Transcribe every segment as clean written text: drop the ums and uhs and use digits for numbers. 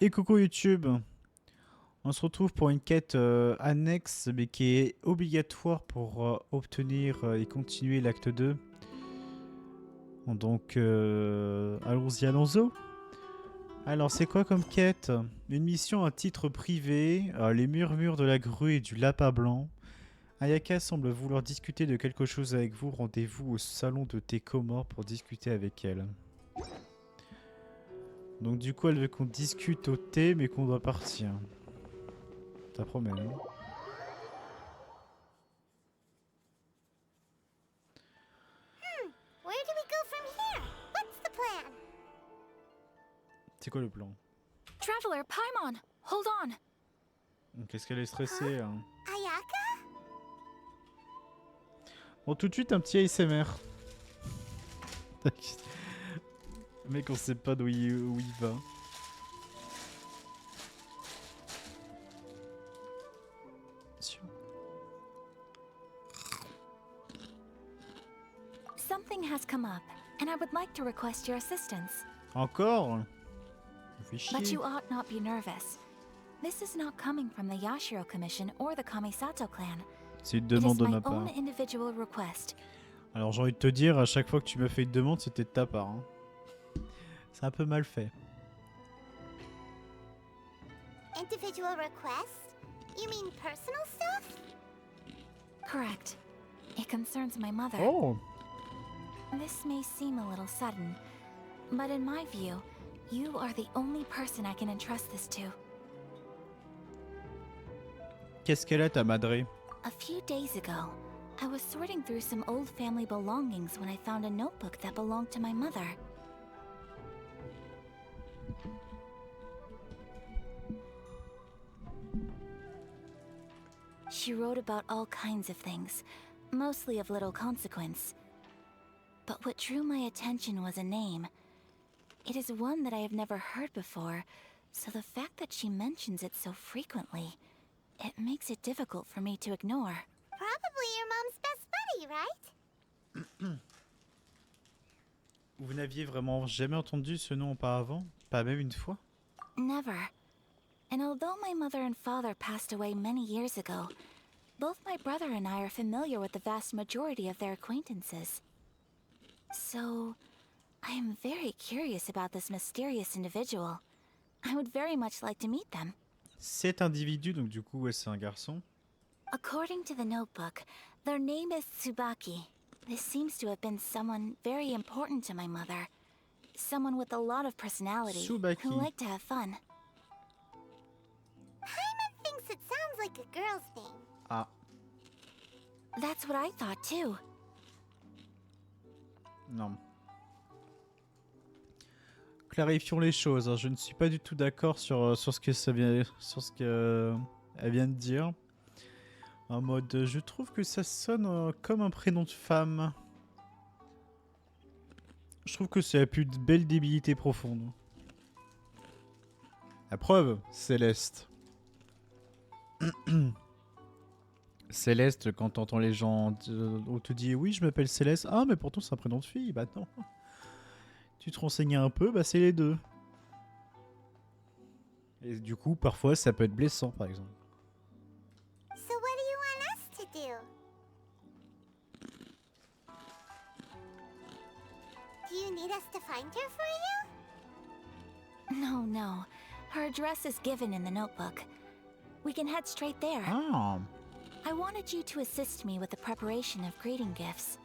Et coucou YouTube, on se retrouve pour une quête annexe mais qui est obligatoire pour obtenir et continuer l'acte 2. Donc allons-y, allons-y. Alors c'est quoi comme quête? Une mission à titre privé, les murmures de la grue et du lapin blanc. Ayaka semble vouloir discuter de quelque chose avec vous, rendez-vous au salon de thé Comore pour discuter avec elle. Donc du coup elle veut qu'on discute au thé mais qu'on doit partir. Ça promet, hein. Where do we go from here? What's the plan? C'est quoi le plan? Traveler, Paimon, hold on. Qu'est-ce qu'elle est stressée, hein. Ayaka? Bon, tout de suite, un petit ASMR. Le mec, on sait pas où il va. Something has come up, and I would like to request your assistance. Encore? Ça fait chier. But you ought not be nervous. This is not coming from the Yashiro Commission or the Kamisato clan. C'est une It demande is de my ma part. own individual request. Alors, j'ai envie de te dire, à chaque fois que tu me fais une demande, c'était de ta part, hein. C'est un peu mal fait. Individual request? You mean personal stuff? Correct. It concerns my mother. Oh! This may seem a little sudden, but in my view, you are the only person I can entrust this to. Qu'est-ce qu'elle a, ta madré? A few days ago, I was sorting through some old family belongings when I found a notebook that belonged to my mother. She wrote about all kinds of things, mostly of little consequence. But what drew my attention was a name. It is one that I have never heard before, so the fact that she mentions it so frequently, it makes it difficult for me to ignore. Probably your mom's best buddy, right? Vous n'aviez vraiment jamais entendu ce nom auparavant? Pas même une fois? Never. And although my mother and father passed away many years ago, both my brother and I are familiar with the vast majority of their acquaintances. So, I am very curious about this mysterious individual. I would very much like to meet them. Cet individu, donc du coup, ouais, c'est un garçon. According to the notebook, their name is Tsubaki. This seems to have been someone very important to my mother. Someone with a lot of personality, Tsubaki. who liked to have fun. Paimon thinks it sounds like a girl's name. Ah, That's what I thought too. non. Clarifions les choses, hein. Je ne suis pas du tout d'accord sur ce que ça vient, sur ce que elle vient de dire. En mode, je trouve que ça sonne comme un prénom de femme. Je trouve que c'est la plus belle débilité profonde. La preuve, Céleste. Céleste, quand t'entends les gens, on te dit oui, je m'appelle Céleste. Ah, mais pourtant c'est un prénom de fille. Bah non. Tu te renseignes un peu, bah c'est les deux. Et du coup, parfois, ça peut être blessant, par exemple. So what do you want us to do? Do you need us to find her for you? No. Her address is given in the notebook. We can head straight there. Ah, I wanted you to assist me with the preparation of greeting gifts.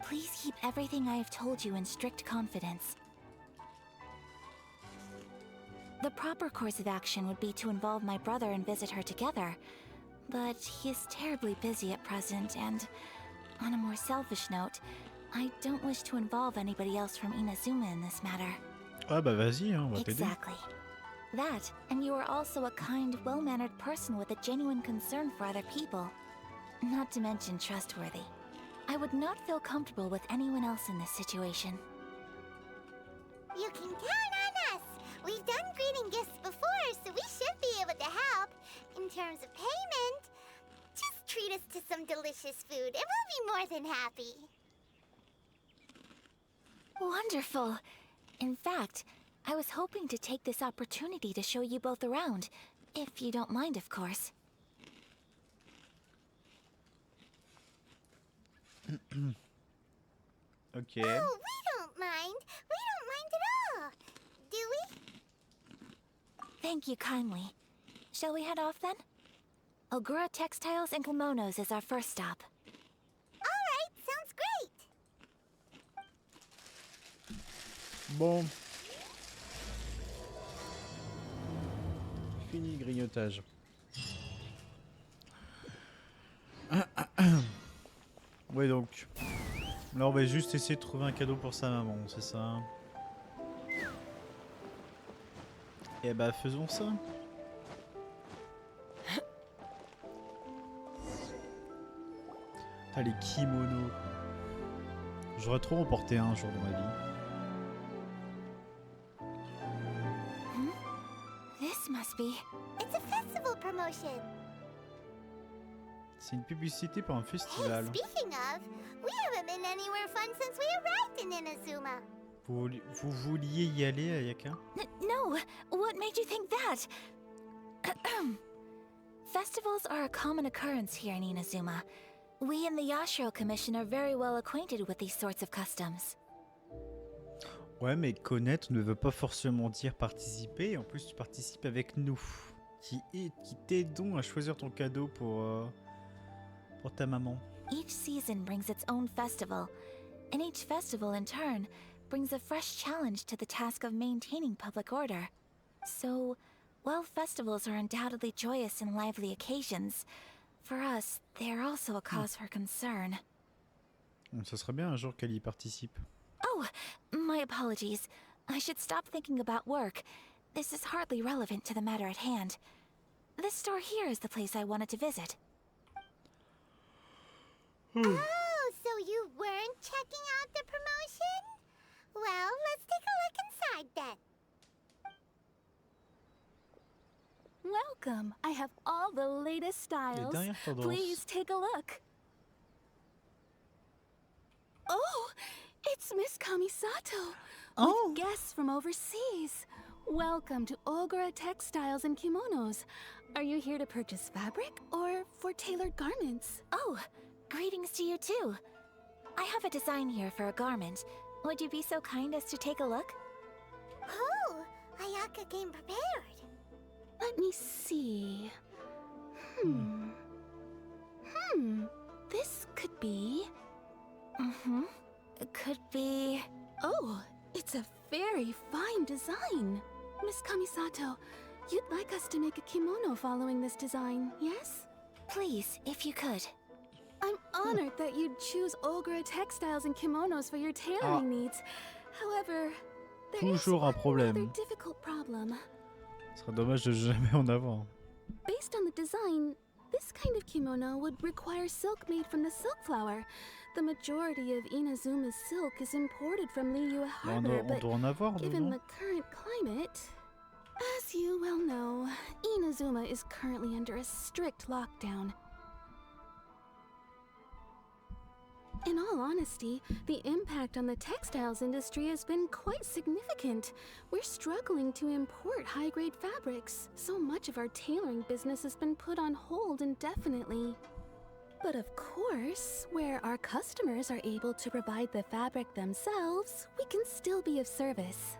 Please keep everything I have told you in strict confidence. The proper course of action would be to involve my brother and visit her together, but he is terribly busy at present, and on a more selfish note, I don't wish to involve anybody else from Inazuma in this matter. ah bah vas-y, hein, on va t'aider. Exactly. That, and you are also a kind, well-mannered person with a genuine concern for other people. Not to mention trustworthy. I would not feel comfortable with anyone else in this situation. You can count on us. We've done greeting gifts before, so we should be able to help. In terms of payment, just treat us to some delicious food and we'll be more than happy. Wonderful! In fact, I was hoping to take this opportunity to show you both around, if you don't mind, of course. Ok. Oh, we don't mind. We don't mind at all. Do we? Thank you kindly. Shall we head off then? Ogura Textiles and Kimonos is our first stop. All right, sounds great. Bon. Fini grignotage. Ouais donc. Là on va juste essayer de trouver un cadeau pour sa maman, c'est ça? Et bah faisons ça. Ah, les kimonos. J'aurais trop en porté un jour dans ma vie. This must be... It's a festival promotion. C'est une publicité pour un Hey, festival. speaking of, we haven't been anywhere fun since we arrived in Inazuma. Vous vouliez y aller, Ayaka? No, what made you think that? Festivals are a common occurrence here in Inazuma. We in the Yashiro Commission are very well acquainted with these sorts of customs. Ouais, mais connaître ne veut pas forcément dire participer. En plus, tu participes avec nous. Qui t'aidons à choisir ton cadeau pour ta maman. Each season brings its own festival, and each festival in turn brings a fresh challenge to the task of maintaining public order. So, while festivals are undoubtedly joyous and lively occasions, for us, they are also a cause for concern. Ça serait bien un jour qu'elle y participe. Oh, my apologies. I should stop thinking about work. This is hardly relevant to the matter at hand. This store here is the place I wanted to visit. Oh, so you weren't checking out the promotion? Well, let's take a look inside then. Welcome. I have all the latest Les styles. dernières tendances. Please take a look. Oh, it's Miss Kamisato. Oh. With guests from overseas. Welcome to Ogura Textiles and Kimonos. Are you here to purchase fabric or for tailored garments? Oh, greetings to you too. I have a design here for a garment. Would you be so kind as to take a look? Oh, Ayaka came prepared. Let me see. This could be... It could be... Oh, it's a very fine design. Miss Kamisato, you'd like us to make a kimono following this design, yes? Please, if you could. I'm honored that you'd choose Ogura Textiles and Kimonos for your tailoring needs. However, there is Toujours un one problème. rather difficult problem. Ce serait dommage de jamais en avoir. Based on the design, this kind of kimono would require silk made from the silk flower. The majority of Inazuma's silk is imported from Liyue Bah, on Harbor, doit en avoir, given non? the current climate, as you well know, Inazuma is currently under a strict lockdown. In all honesty, the impact on the textiles industry has been quite significant. We're struggling to import high-grade fabrics. So much of our tailoring business has been put on hold indefinitely. But of course, where our customers are able to provide the fabric themselves, we can still be of service.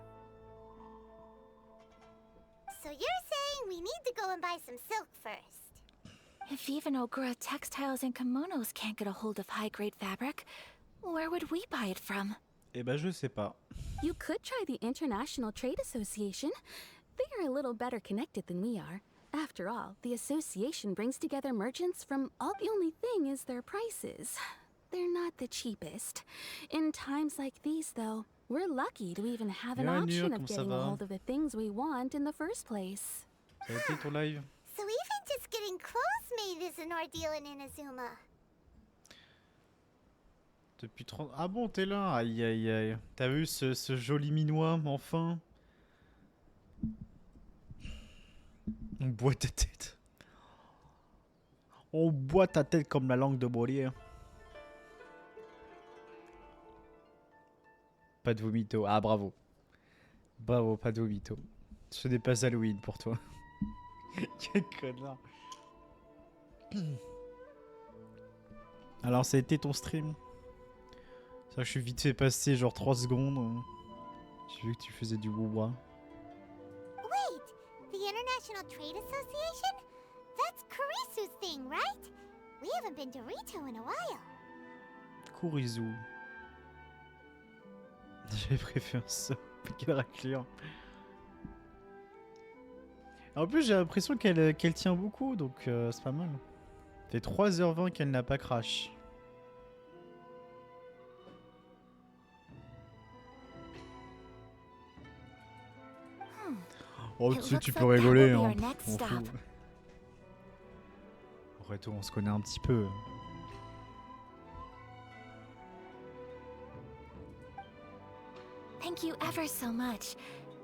So you're saying we need to go and buy some silk first? If even Ogura Textiles and Kimonos can't get a hold of high-grade fabric, where would we buy it from? Eh ben, je sais pas. You could try the International Trade Association. They are a little better connected than we are. After all, the association brings together merchants from all the only thing is their prices. They're not the cheapest. In times like these, though, we're lucky to even have an Bienvenue, option comment of ça getting a va? hold of the things we want in the first place. Ça a été ton live? So even just getting clothes made is an ordeal in Inazuma. Depuis 30... Ah bon, t'es là? Aïe, aïe, aïe. T'as vu ce joli minois, enfin? On boit ta tête. On boit ta tête comme la langue de Molière. Pas de vomito. Ah, bravo. Bravo, pas de Mytho. Ce n'est pas Halloween pour toi. Quel connard. Alors, ça a été ton stream? Ça, je suis vite fait passer genre 3 secondes. J'ai vu que tu faisais du bois. Wait, the International Trade Association? That's Kurisu's thing, right? We haven't been to Rito in a while. Kurisu. J'avais préféré ça. Quelle raclure. En plus, j'ai l'impression qu'elle tient beaucoup, donc c'est pas mal. Ça fait 3h20 qu'elle n'a pas crash. Oh, It tu sais, looks tu like peux that rigoler, will be hein. our next On stop. fout. Reto, on se connaît un petit peu. Thank you ever so much.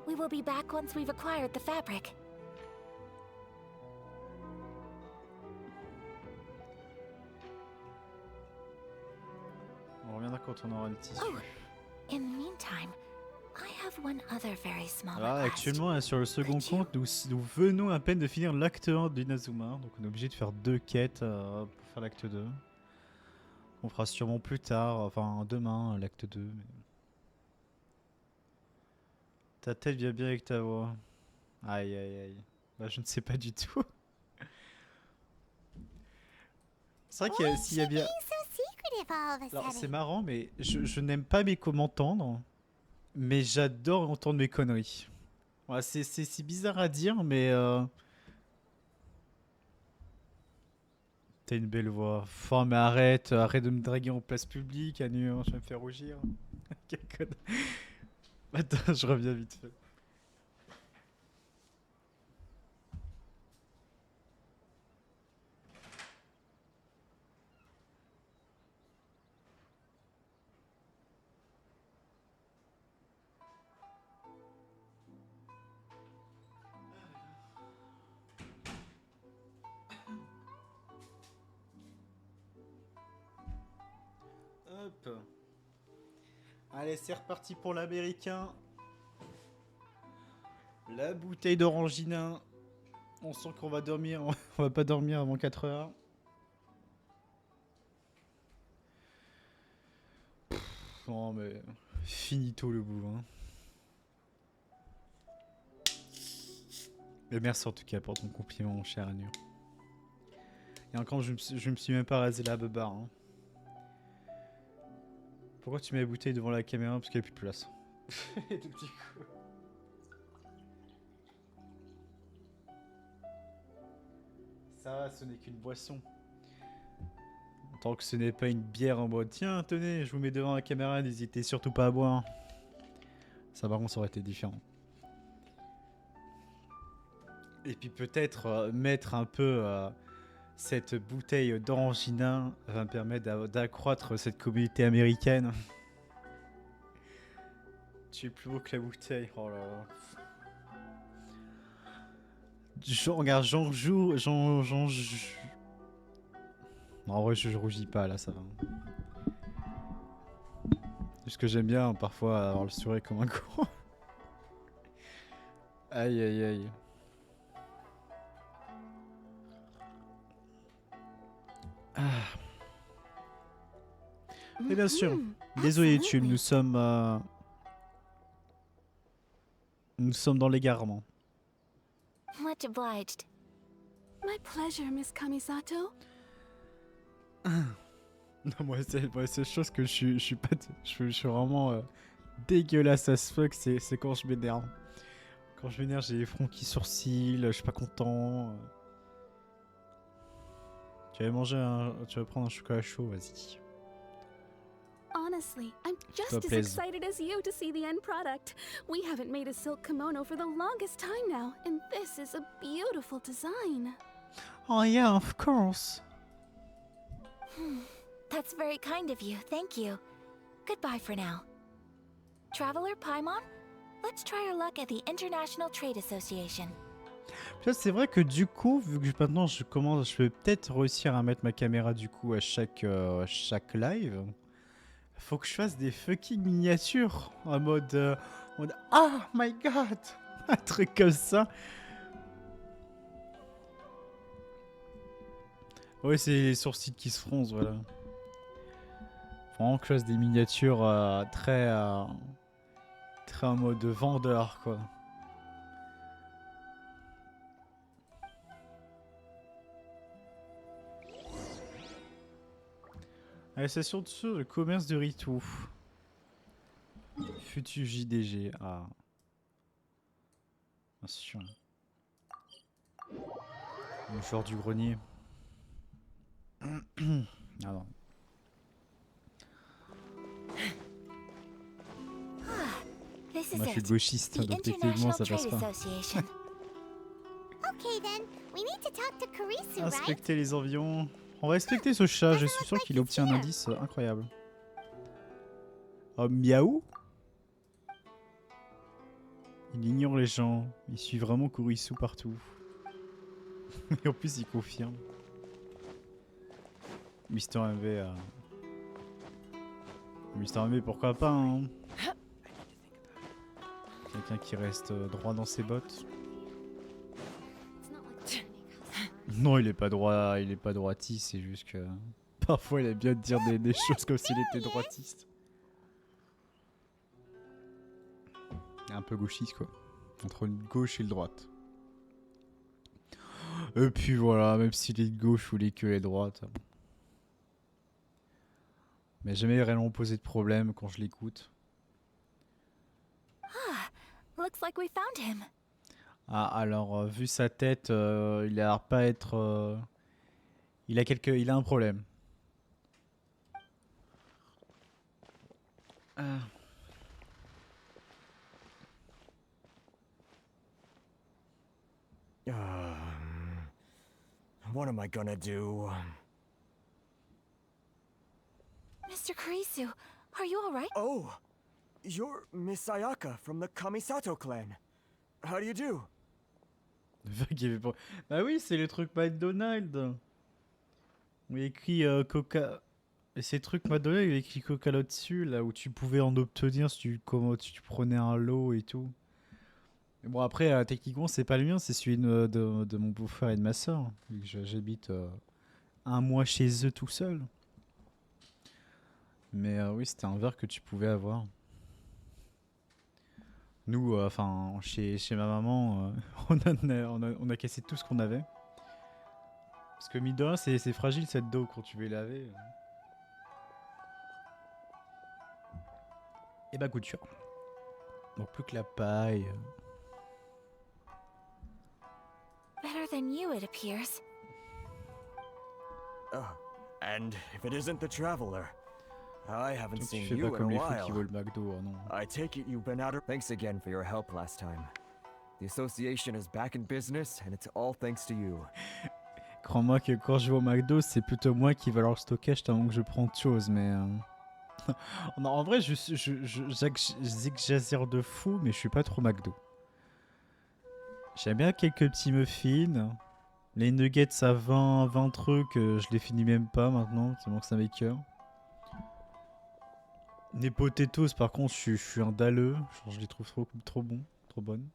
We will be back once we've acquired the fabric. On reviendra quand on aura le tissu. Oh, in the meantime, I have one other very small Alors, request. actuellement, sur le second Could you- compte, nous venons à peine de finir l'acte 1 d'Inazuma. Donc, on est obligé de faire 2 quêtes pour faire l'acte 2. On fera sûrement plus tard, enfin demain, l'acte 2. Mais... Ta tête vient bien avec ta voix. Aïe aïe aïe. Bah, je ne sais pas du tout. C'est vrai qu'il y a, Why s'il y a is she bien... being so secretive all of a Alors, c'est sudden? marrant, mais je n'aime pas m'entendre. Mais j'adore entendre mes conneries. Ouais, c'est bizarre à dire, mais... T'as une belle voix. Enfin, mais arrête de me draguer en place publique, Anu, hein, je vais me faire rougir. Quel connard. Attends, je reviens vite fait. Hop. Allez, c'est reparti pour l'américain. La bouteille d'orangina. On sent qu'on va dormir. On va pas dormir avant 4 heures. Non mais finito le bout. Hein. Mais merci en tout cas pour ton compliment, mon cher Anu. Et encore, je me suis même pas rasé la beubare. Hein. Pourquoi tu mets la bouteille devant la caméra? Parce qu'il n'y a plus de place. Et tout petit coup. Ça va, ce n'est qu'une boisson. Tant que ce n'est pas une bière en mode tiens, tenez, je vous mets devant la caméra, n'hésitez surtout pas à boire. Ça, par contre, ça aurait été différent. Et puis peut-être mettre un peu cette bouteille d'orangina va me permettre d'accroître cette communauté américaine. Tu es plus beau que la bouteille. Oh là là. Regarde, j'en joue. Non, en vrai, je rougis pas là, ça va. Parce que j'aime bien parfois avoir le sourire comme un con. Aïe aïe aïe. Ah. Et bien sûr, désolé YouTube, nous sommes dans l'égarement. Much obliged. My pleasure, Miss Kamisato. Non, moi, c'est chose que je suis pas. Je suis vraiment dégueulasse as fuck, c'est quand je m'énerve. Quand je m'énerve, j'ai les fronts qui sourcillent, je suis pas content. Tu vas prendre un chocolat chaud, vas-y. Honestly, I'm just Toi, as plaise. excited as you to see the end product. We haven't made a silk kimono for the longest time now, and this is a beautiful design. Oh yeah, of course. That's very kind of you, thank you. Goodbye for now. Traveler Paimon, let's try our luck at the International Trade Association. Puis là, c'est vrai que du coup, vu que maintenant je vais peut-être réussir à mettre ma caméra du coup à chaque live. Faut que je fasse des fucking miniatures en mode On a... Oh my god. Un truc comme ça. Ouais, c'est les sourcils qui se froncent, voilà. Vraiment classe des miniatures très en mode vendeur, quoi. Association sur le commerce de Ritou. Futur JDG. Ah. Bien sûr. Le joueur du grenier. Ah non. This is Moi je suis it. gauchiste, The donc techniquement ça International passe Trade pas. Association. Okay then, we need to talk to Karisu, right? Inspecter les environs. On va inspecter ce chat, je suis sûr qu'il obtient un indice incroyable. Oh, miaou. Il ignore les gens, il suit vraiment Kurisu partout. Et en plus il confirme. Mister MV Mister MV pourquoi pas hein. Quelqu'un qui reste droit dans ses bottes. Non il est pas droitiste, c'est juste que... Parfois il aime bien de dire des choses comme s'il était droitiste. Un peu gauchiste quoi. Entre une gauche et une droite. Et puis voilà, même s'il est de gauche ou il est que est droite. Mais jamais réellement posé de problème quand je l'écoute. Looks like we found him. Ah alors vu sa tête, il a l'air pas être... il a un problème. Ah. What am I gonna do? Mr. Kurisu, are you alright? Oh, you're Miss Sayaka from the Kamisato clan. How do you do? Bah oui, c'est les trucs McDonald's. Où il y a écrit Coca... Et ces trucs McDonald's, il y a écrit Coca là dessus, là où tu pouvais en obtenir si tu prenais un lot et tout. Mais bon après, techniquement, c'est pas le mien, c'est celui de mon beau-frère et de ma soeur. Vu que j'habite un mois chez eux tout seul. Mais oui, c'était un verre que tu pouvais avoir. Nous, enfin, chez ma maman, on a cassé tout ce qu'on avait. Parce que mine de rien, c'est fragile cette dos quand tu veux laver. Et bah couture. Donc plus que la paille. Better than you, it appears. And if it isn't the traveler, I haven't Donc tu seen fais pas you in a comme les fous qui while. volent le McDo, oh non. I take it you've been out of... Thanks again for your help last time. The association is back in business, and it's all thanks to you. Crois-moi que quand je vais au McDo, c'est plutôt moi qui vais leur stocker avant que je prends autre chose, mais... non, en vrai, j'exagère de fou, mais je suis pas trop McDo. J'aime bien quelques petits muffins. Les nuggets à 20 trucs, je les finis même pas maintenant, tellement que ça m'écoeure. Les potatoes, par contre, je suis un dalleux. Genre, je les trouve trop bons, trop bonnes.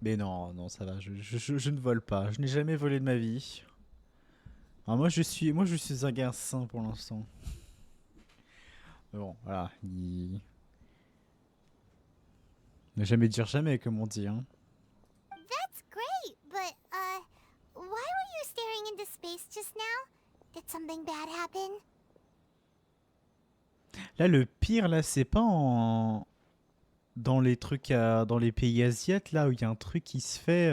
Mais non, ça va, je ne vole pas. Je n'ai jamais volé de ma vie. Alors moi, je suis un gars sain pour l'instant. Bon, voilà. Ne jamais dire jamais, comme on dit, hein. That's great, but, why were you staring into space just now? Did something bad happen? Là, le pire, là, c'est pas dans les trucs, dans les pays asiatiques, là, où il y a un truc qui se fait...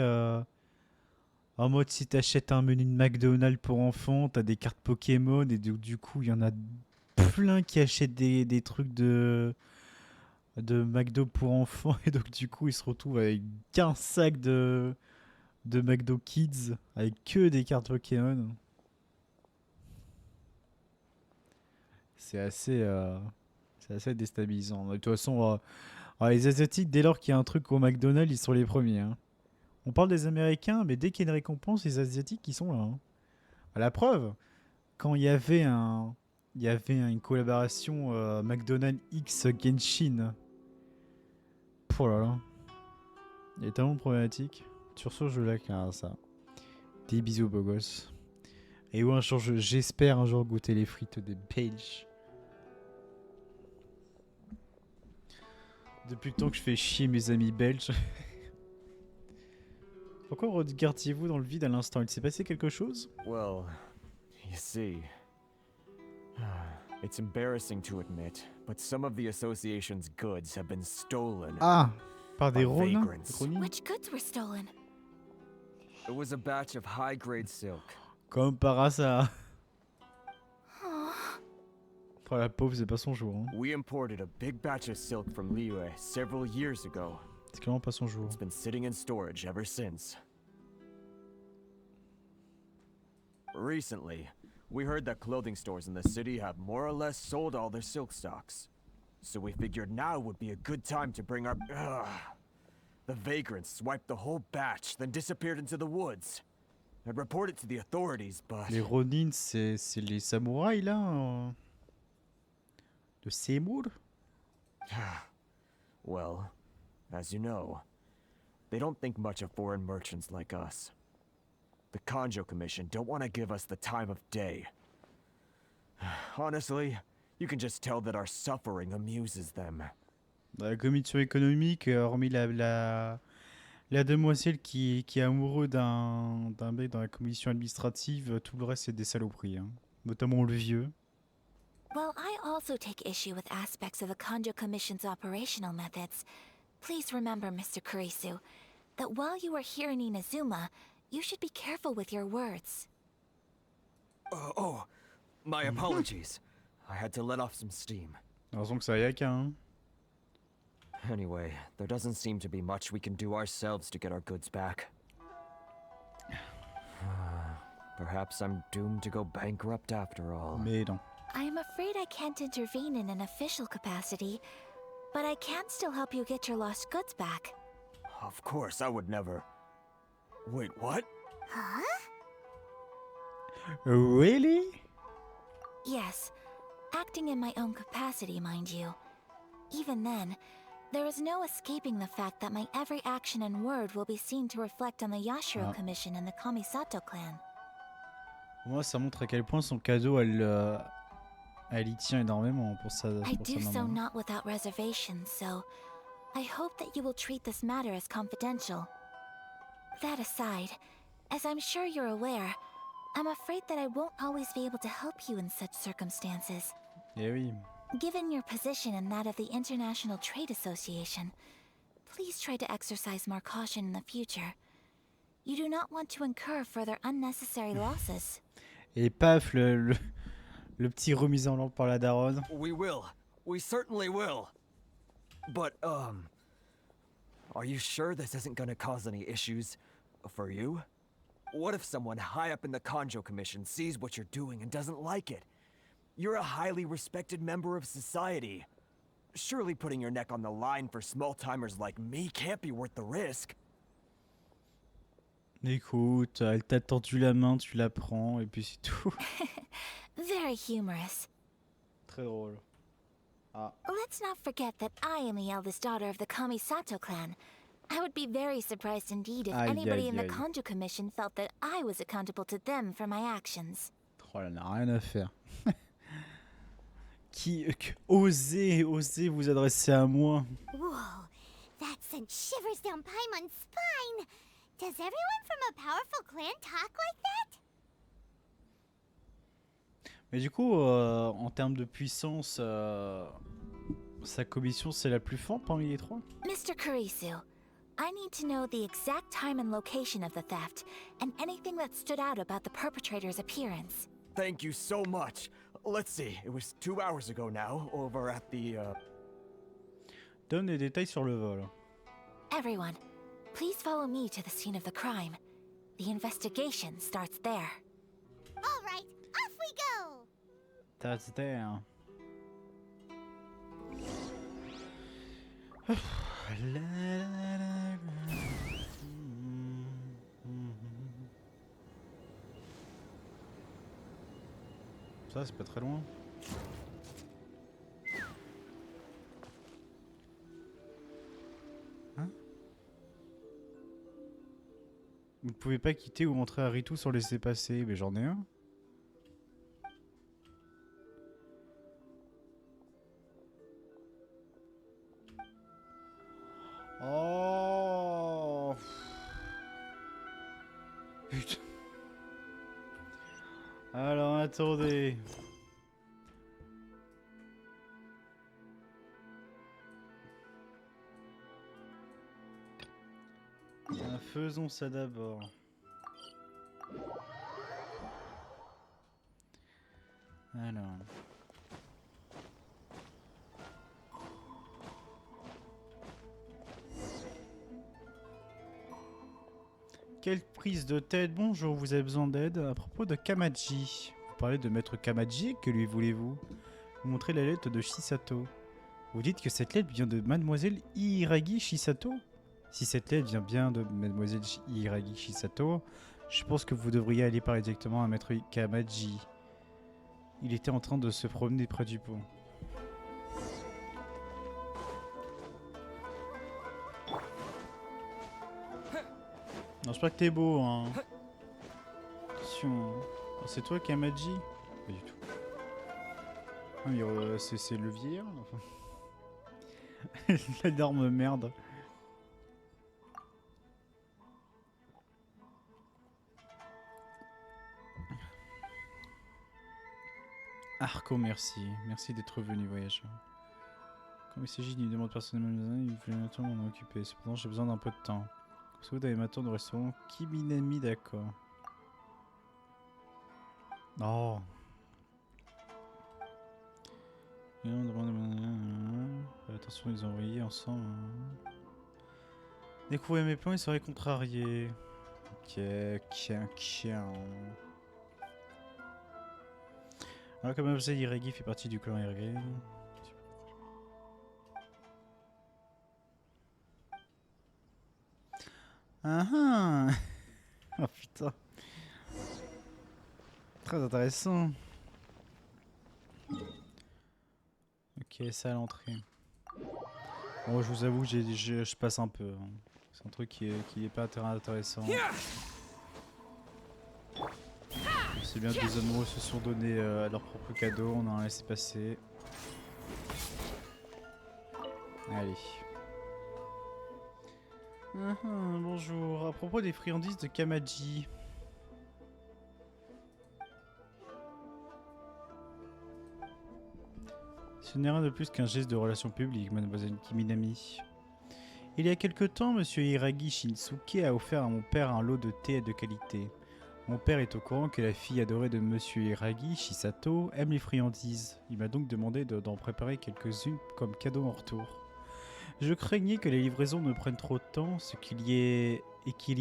En mode, si t'achètes un menu de McDonald's pour enfants, t'as des cartes Pokémon, et du coup, il y en a plein qui achètent des trucs de McDo pour enfants, et donc du coup, ils se retrouvent avec 15 sacs de McDo Kids, avec que des cartes Pokémon. C'est assez déstabilisant. De toute façon, les Asiatiques, dès lors qu'il y a un truc au McDonald's, ils sont les premiers, hein. On parle des Américains, mais dès qu'il y a une récompense, les Asiatiques, ils sont là, hein. À la preuve, quand il y avait un il y avait une collaboration McDonald's X Genshin. Oh là là. Il est tellement problématique. Sur ce, je like ça. Des bisous, beau gosse. Et ouais, un jour, j'espère un jour goûter les frites des Belges. Depuis le temps que je fais chier mes amis belges. Pourquoi regardiez-vous dans le vide à l'instant? Il s'est passé quelque chose? Well, you see, it's embarrassing to admit, but some of the association's goods have been stolen. Ah! Par des By Ronin? vagrants. Ronin. Which goods were stolen? It was a batch of high-grade silk. Comme par hasard. Oh, Oh, la pauvre, c'est pas son jour. Hein. We imported a big batch of silk from Liyue several years ago. C'est clairement pas son jour. It's been sitting in storage ever since. Recently, we heard that clothing stores in the city have more or less sold all their silk stocks. So we figured now would be a good time to bring our... The vagrants swiped the whole batch, then disappeared into the woods. I'd report it to the authorities, but... Les Ronin, c'est les samouraïs là de Seymour? Well, as you know, they don't think much of foreign merchants like us. The Kanjo Commission don't want to give us the time of day. Honestly, you can just tell that our suffering amuses them. La commission économique, hormis la demoiselle qui est amoureux d'un mec dans la commission administrative, tout le reste c'est des saloperies. Hein. Notamment le vieux. well, I also take issue with aspects of the Kanjo Commission's operational methods. Please remember, Mr. Kurisu, that while you are here in Inazuma, you should be careful with your words. My apologies. I had to let off some steam. Heureusement que ça Ayaka. Hein. Anyway, there doesn't seem to be much we can do ourselves to get our goods back. Perhaps I'm doomed to go bankrupt after all. Mais non. I am afraid I can't intervene in an official capacity, but I can still help you get your lost goods back. Of course, I would never... Wait, what? Huh? Really? Yes, acting in my own capacity, mind you. Even then, there is no escaping the fact that my every action and word will be seen to reflect on the Yashiro Ah. Commission and the Kamisato clan. Moi, ça montre à quel point son cadeau, elle y tient énormément pour sa I pour sa do so maman. not without reservation, so I hope that you will treat this matter as confidential. That aside, as I'm sure you're aware, I'm afraid that I won't always be able to help you in such circumstances. Eh oui. Given your position and that of the International Trade Association, please try to exercise more caution in the future. You do not want to incur further unnecessary losses. Et paf, le petit remis en lampe par la daronne. We will. We certainly will. But, are you sure this isn't gonna cause any issues for you? What if someone high up in the Kanjo Commission sees what you're doing and doesn't like it? You're a highly respected member of society. Surely putting your neck on the line for small-timers like me can't be worth the risk. Écoute, elle t'a tendu la main, tu la prends, et puis c'est tout. Very humorous. Très drôle. Ah. Let's not forget that I am the eldest daughter of the Kamisato clan. I would be very surprised indeed if Aïe, anybody aïe, in the aïe. Kanjo Commission felt that I was accountable to them for my actions. Oh, elle n'a rien à faire. Osez vous adresser à moi. Whoa, that sent shivers down Paimon's spine. Does everyone from a powerful clan talk like that? Mais du coup, en termes de puissance, sa commission c'est la plus forte parmi les trois. Mr. Kurisu, I need to know the exact time and location of the theft, and anything that stood out about the perpetrator's appearance. Thank you so much. Let's see, it was 2 hours ago now, over at the, Donne des détails sur le vol. Everyone, please follow me to the scene of the crime. The investigation starts there. All right, off we go. That's there. Ça, c'est pas très loin. Hein? Vous ne pouvez pas quitter ou rentrer à Ritu sans laisser passer. Mais j'en ai un. Oh putain. Alors attendez. Faisons ça d'abord. Alors. Quelle prise de tête. Bonjour, vous avez besoin d'aide à propos de Kamaji. Vous parlez de maître Kamaji, que lui voulez-vous? Vous montrez la lettre de Shisato. Vous dites que cette lettre vient de mademoiselle Hiragi Shisato? Si cette lettre vient bien de mademoiselle Hiragi Shisato, je pense que vous devriez aller parler directement à maître Kamaji. Il était en train de se promener près du pont. Non, je crois que t'es beau, hein. Attention. Oh, c'est toi, Kamaji? Pas du tout. Ah, mais c'est le vieillard, enfin. L'énorme merde. Arco, merci. Merci d'être venu, voyageur. Comme il s'agit d'une demande personnelle, il faut bientôt m'en occuper. Cependant, j'ai besoin d'un peu de temps. Parce que vous allez m'attendre au restaurant Kiminami, d'accord. Oh. Attention, ils ont envoyé ensemble. Découvrez mes plans, ils seraient contrariés. Ok, alors, comme vous savez, Hiragi fait partie du clan Hiragi. Ah ah. Oh putain. Très intéressant. Ok, ça à l'entrée. Bon, je vous avoue, je passe un peu. Hein. C'est un truc qui est pas très intéressant. C'est bien que les amoureux se sont donnés à leur propre cadeau, on a un laissé passer. Allez. Bonjour, à propos des friandises de Kamaji. Ce n'est rien de plus qu'un geste de relation publique, mademoiselle Kiminami. Il y a quelque temps, monsieur Hiragi Shinsuke a offert à mon père un lot de thé de qualité. Mon père est au courant que la fille adorée de monsieur Hiragi, Shisato, aime les friandises. Il m'a donc demandé d'en préparer quelques-unes comme cadeau en retour. Je craignais que les livraisons ne prennent trop de temps, qu'il y ait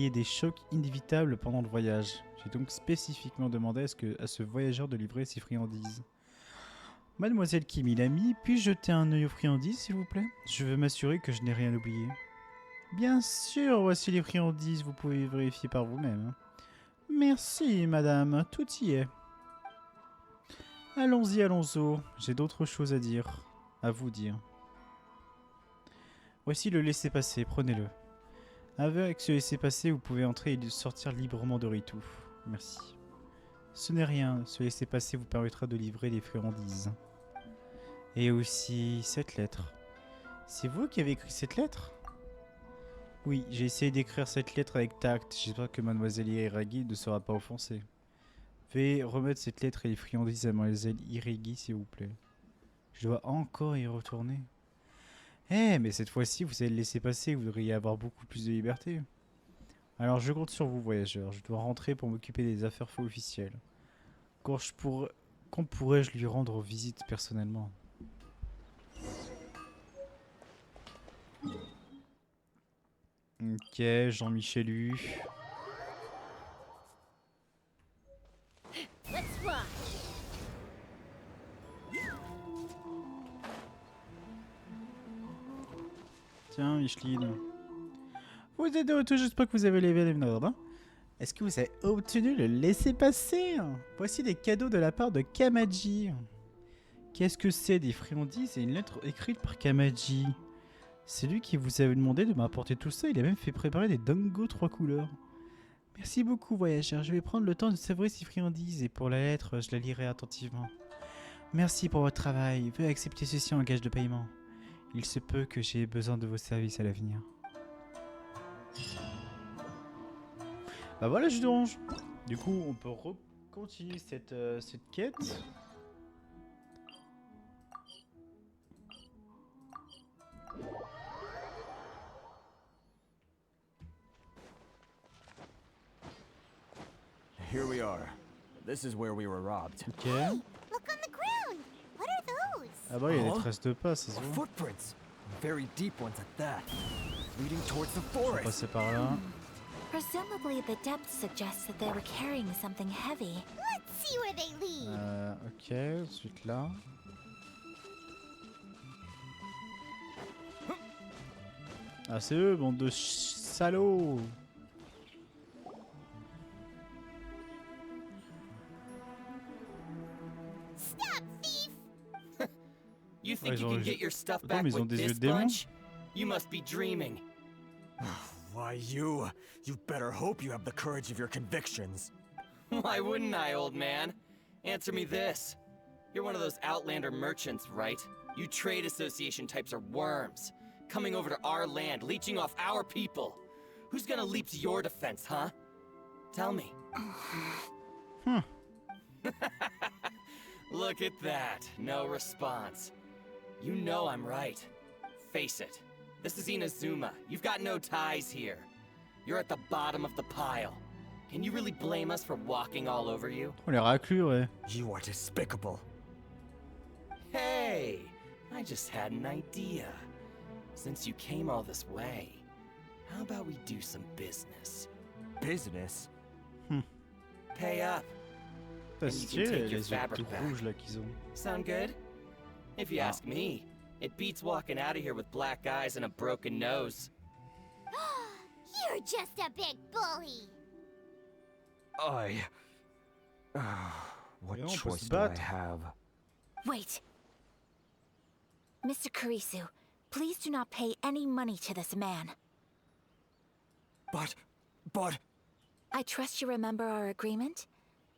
des chocs inévitables pendant le voyage. J'ai donc spécifiquement demandé à ce voyageur de livrer ses friandises. Mademoiselle Kiminami, puis-je jeter un œil aux friandises, s'il vous plaît? Je veux m'assurer que je n'ai rien oublié. Bien sûr, voici les friandises, vous pouvez vérifier par vous-même. Merci, madame, tout y est. Allons-y, allons-y, j'ai d'autres choses à vous dire. Voici le laissez-passer, prenez-le. Avec ce laissez-passer, vous pouvez entrer et sortir librement de Ritu. Merci. Ce n'est rien, ce laissez-passer vous permettra de livrer les friandises. Et aussi cette lettre. C'est vous qui avez écrit cette lettre? Oui, j'ai essayé d'écrire cette lettre avec tact. J'espère que mademoiselle Hiragi ne sera pas offensée. Veuillez remettre cette lettre et les friandises à mademoiselle Hiragi, s'il vous plaît. Je dois encore y retourner. Eh, mais cette fois-ci, vous allez le laisser passer, vous devriez avoir beaucoup plus de liberté. Alors, je compte sur vous, voyageur. Je dois rentrer pour m'occuper des affaires officielles. Quand pourrais-je lui rendre visite personnellement? Ok, Jean-Michel U. Tiens, Micheline. Vous êtes de retour, j'espère que vous avez levé les ordres. Est-ce que vous avez obtenu le laissez-passer? Voici des cadeaux de la part de Kamaji. Qu'est-ce que c'est des friandises et une lettre écrite par Kamaji? C'est lui qui vous avait demandé de m'apporter tout ça, il a même fait préparer des dongos 3 couleurs. Merci beaucoup voyageur, je vais prendre le temps de savourer ces friandises et pour la lettre, je la lirai attentivement. Merci pour votre travail, veuillez accepter ceci en gage de paiement. Il se peut que j'ai besoin de vos services à l'avenir. Bah voilà, jus d'orange. Du coup, on peut continuer cette quête. Here we are. This is where we were robbed. Ok. Look on the ground. What are those? Ah bah il y a des Huh? traces de pas, ça se voit. Footprints. Very deep ones at that. Leading towards the On va forest. passer par là. Presumably, the depth suggests that they were carrying something heavy. Let's see where they lead. Ok, ensuite là. Ah c'est eux, bande de salauds. Stop, thief! You think ils you ont can les get yeux- your stuff Attends, back mais ils ont with des yeux this de démon. bunch? You must be dreaming. Why you better hope you have the courage of your convictions. Why wouldn't I, old man? Answer me this. You're one of those Outlander merchants, right? You trade association types are worms. Coming over to our land, leeching off our people. Who's gonna leap to your defense, huh? Tell me. Look at that. No response. You know I'm right. Face it. This is Inazuma. You've got no ties here. You're at the bottom of the pile. Can you really blame us for walking all over you? Oh les raclures, ouais. You are despicable. Hey! I just had an idea. Since you came all this way, how about we do some business? Business? Pay up. T'as And you can stylé take your les yeux fabric tout back. rouges là qu'ils ont. Sound good? If you ask me, it beats walking out of here with black eyes and a broken nose. You're just a big bully. What Et on peut se choice do I battre. have? Wait. Mr. Kurisu, please do not pay any money to this man. But... I trust you remember our agreement?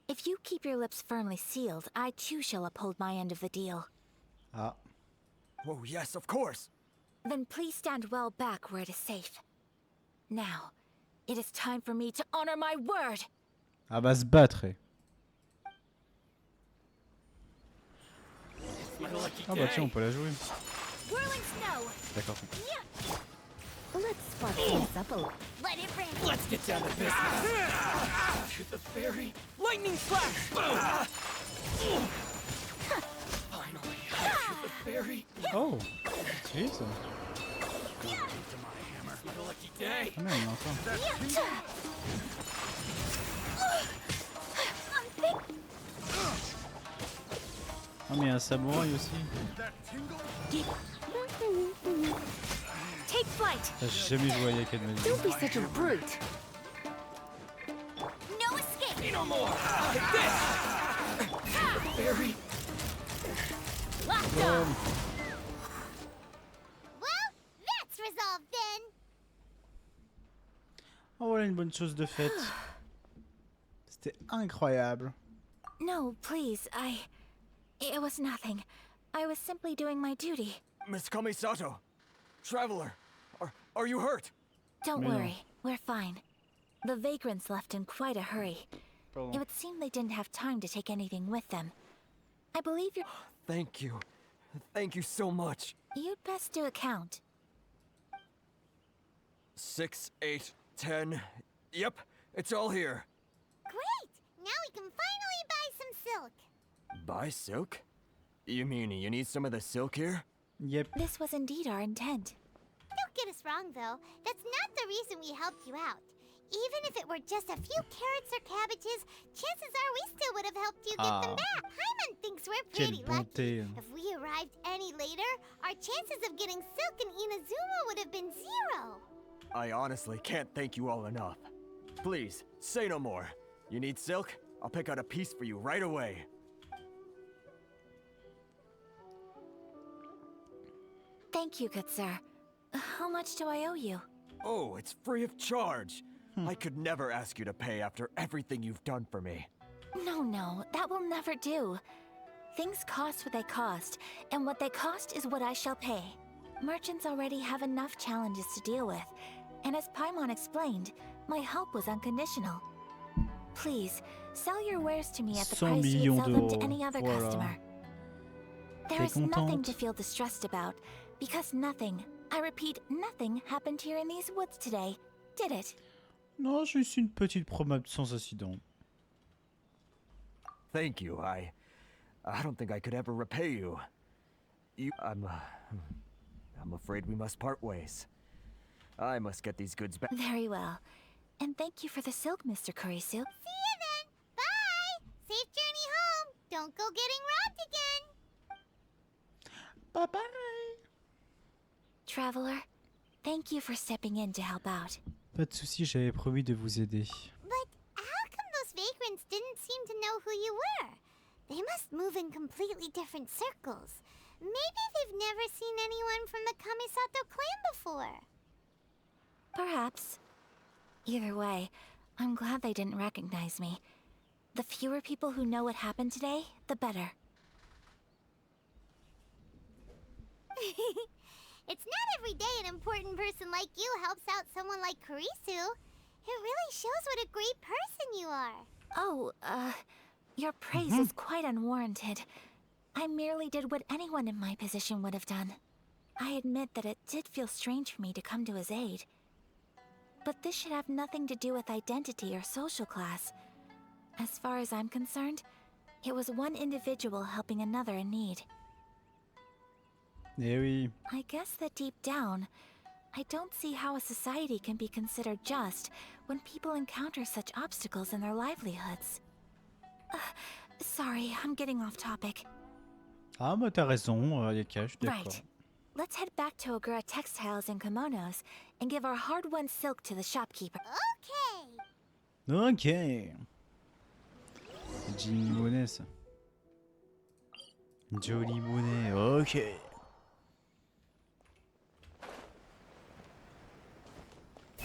If you keep your lips firmly sealed, I too shall uphold my end of the deal. Ah. Oh yes, of course. Then please stand well back where it is safe. Now, it is time for me to honor my word! Ah bah se battre. Eh. It's my lucky Ah bah tiens, on day. peut la jouer. Whirling snow! D'accord. Let's spark things up a little. Let it rip. Let's get down to business. To the fairy. Lightning flash! Finally, to the fairy. Oh, stylé ça. It's my lucky day. Ah non, il y en a encore. Ah mais il y a un samouraï aussi. Take flight! Ah, j'ai jamais joué à Yakan de ma vie. Don't be such a brute! No escape. Say no more. Take this. The fairy. Locked on. Well, that's resolved then. Oh voilà une bonne chose de faite. C'était incroyable. No, please, It was nothing. I was simply doing my duty. Miss Kamisato, traveler, are you hurt? Don't Mais non. worry, we're fine. The vagrants left in quite a hurry. It would seem they didn't have time to take anything with them. I believe you're... Thank you. Thank you so much. You'd best do a count. 6, 8, 10. Yep, it's all here. Great. Now we can finally buy some silk. Buy silk? You mean you need some of the silk here? Yep. This was indeed our intent. Don't get us wrong, though. That's not the reason we helped you out. Even if it were just a few carrots or cabbages, chances are we still would have helped you get them back. Hyman thinks we're pretty Quelle bonté. lucky. If we arrived any later, our chances of getting silk in Inazuma would have been 0. I honestly can't thank you all enough. Please, say no more. You need silk? I'll pick out a piece for you right away. Thank you, good sir. How much do I owe you? Oh, it's free of charge. I could never ask you to pay after everything you've done for me. No, that will never do. Things cost what they cost, and what they cost is what I shall pay. Merchants already have enough challenges to deal with, and as Paimon explained, my help was unconditional. Please, sell your wares to me at the 100 price you millions would sell them to d'euros. any other Voilà. customer. There T'es is nothing contente? to feel distressed about, because nothing, I repeat, nothing happened here in these woods today, did it? Non, juste une petite promenade sans incident. Thank you. I don't think I could ever repay you. I'm afraid we must part ways. I must get these goods back. Very well. And thank you for the silk, Mr. Kurisu. See you then. Bye. Safe journey home. Don't go getting robbed again. Bye bye. Traveler, thank you for stepping in to help out. Pas de soucis, j'avais promis de vous aider. But how come those vagrants didn't seem to know who you were? They must move in completely different circles. Maybe they've never seen anyone from the Kamisato clan before. Perhaps. Either way, I'm glad they didn't recognize me. The fewer people who know what happened today, the better. It's not every day an important person like you helps out someone like Kurisu. It really shows what a great person you are. Oh, your praise is quite unwarranted. I merely did what anyone in my position would have done. I admit that it did feel strange for me to come to his aid. But this should have nothing to do with identity or social class. As far as I'm concerned, it was one individual helping another in need. Eh oui. I guess that deep down, I don't see how a society can be considered just when people encounter such obstacles in their livelihoods. Sorry, I'm getting off topic. Ah, bah t'as raison, Yaka, je suis d'accord. Right. Let's head back to Ogura Textiles and Kimonos and give our hard-won silk to the shopkeeper. Okay. Ok. Jimmy Monnaie, ça. Jolie monnaie, ok.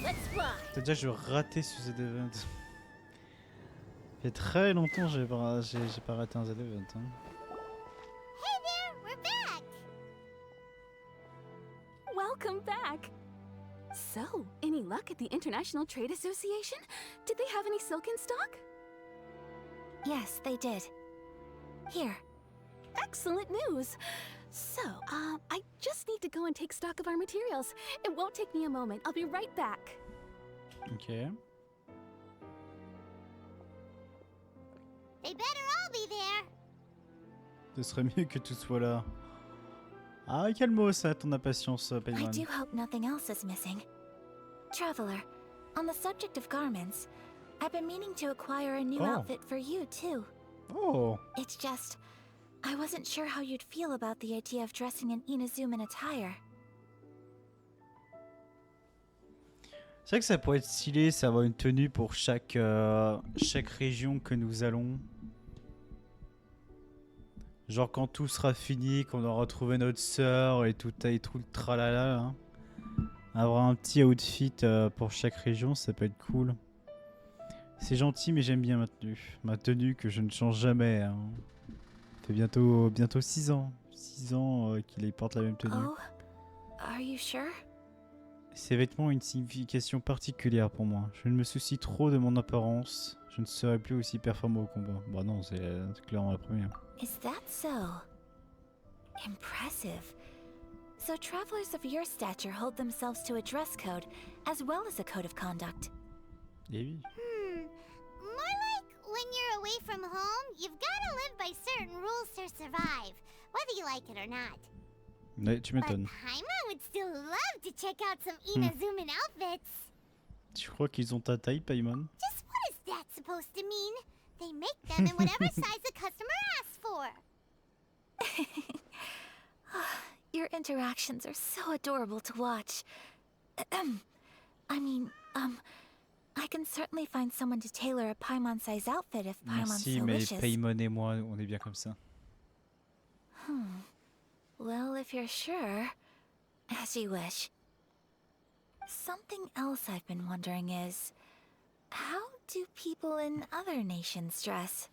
Let's fly. T'as déjà, je ratais ce Z-Event. Ça fait très longtemps que j'ai pas raté un Z-Event. Hein. Hey there, we're back. Welcome back. So, any luck at the International Trade Association? Did they have any silk in stock? Yes, they did. Here. Excellent news. So, I just need to go and take stock of our materials. It won't take me a moment. I'll be right back. Ok. They better all be there. Ce serait mieux que tout soit là. Ah, calme ça, ton impatience, I Paimon. do hope nothing else is missing. Traveler, on the subject of garments, I've been meaning to acquire a new Oh. outfit for you, too. Oh. It's just, I wasn't sure how you'd feel about the idea of dressing in Inazuman attire. C'est vrai que ça pourrait être stylé, ça avoir une tenue pour chaque région que nous allons. Genre quand tout sera fini, qu'on aura trouvé notre sœur et tout le tralala là. Avoir un petit outfit pour chaque région, ça peut être cool. C'est gentil mais j'aime bien ma tenue. Ma tenue que je ne change jamais. Hein. Ça fait bientôt 6 ans. 6 ans qu'il porte la même tenue. Oh, are you sure? Ces vêtements ont une signification particulière pour moi. Je ne me soucie trop de mon apparence. Je ne serai plus aussi performant au combat. Bah non, c'est clairement la première. Is that so? Impressive. So travelers of your stature hold themselves to a dress code, as well as a code of conduct. Et oui. More like when you're away from home, you've got to live by certain rules to survive, whether you like it or not. Ouais, tu But m'étonnes. Paimon would still love to check out some Inazuman outfits. Tu crois qu'ils ont ta taille, Paimon? Just what is that supposed to mean? They make them in whatever size the customer asks for. Your interactions are so adorable to watch. I mean, I can certainly find someone to tailor a Paimon-size outfit if Paimon Merci, so mais wishes. Paimon et moi, on est bien comme ça. Well, if you're sure, As you wish. Something else I've been wondering is, how do people in other nations dress?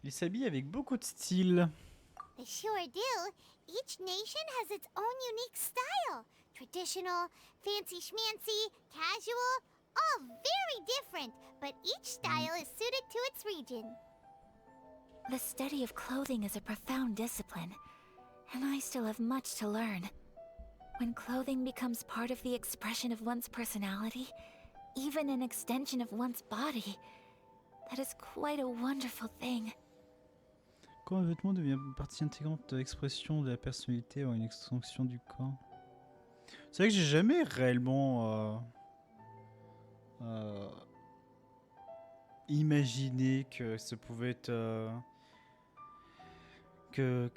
Il s'habille avec beaucoup de style. They sure do. Each nation has its own unique style. Traditional, fancy schmancy, casual, all very different, but each style is suited to its region. The study of clothing is a profound discipline, and I still have much to learn. When clothing becomes part of the expression of one's personality, even an extension of one's body, that is quite a wonderful thing. Quand un vêtement devient partie intégrante de l'expression de la personnalité ou une extension du corps. C'est vrai que j'ai jamais réellement imaginé que ça pouvait être qu'un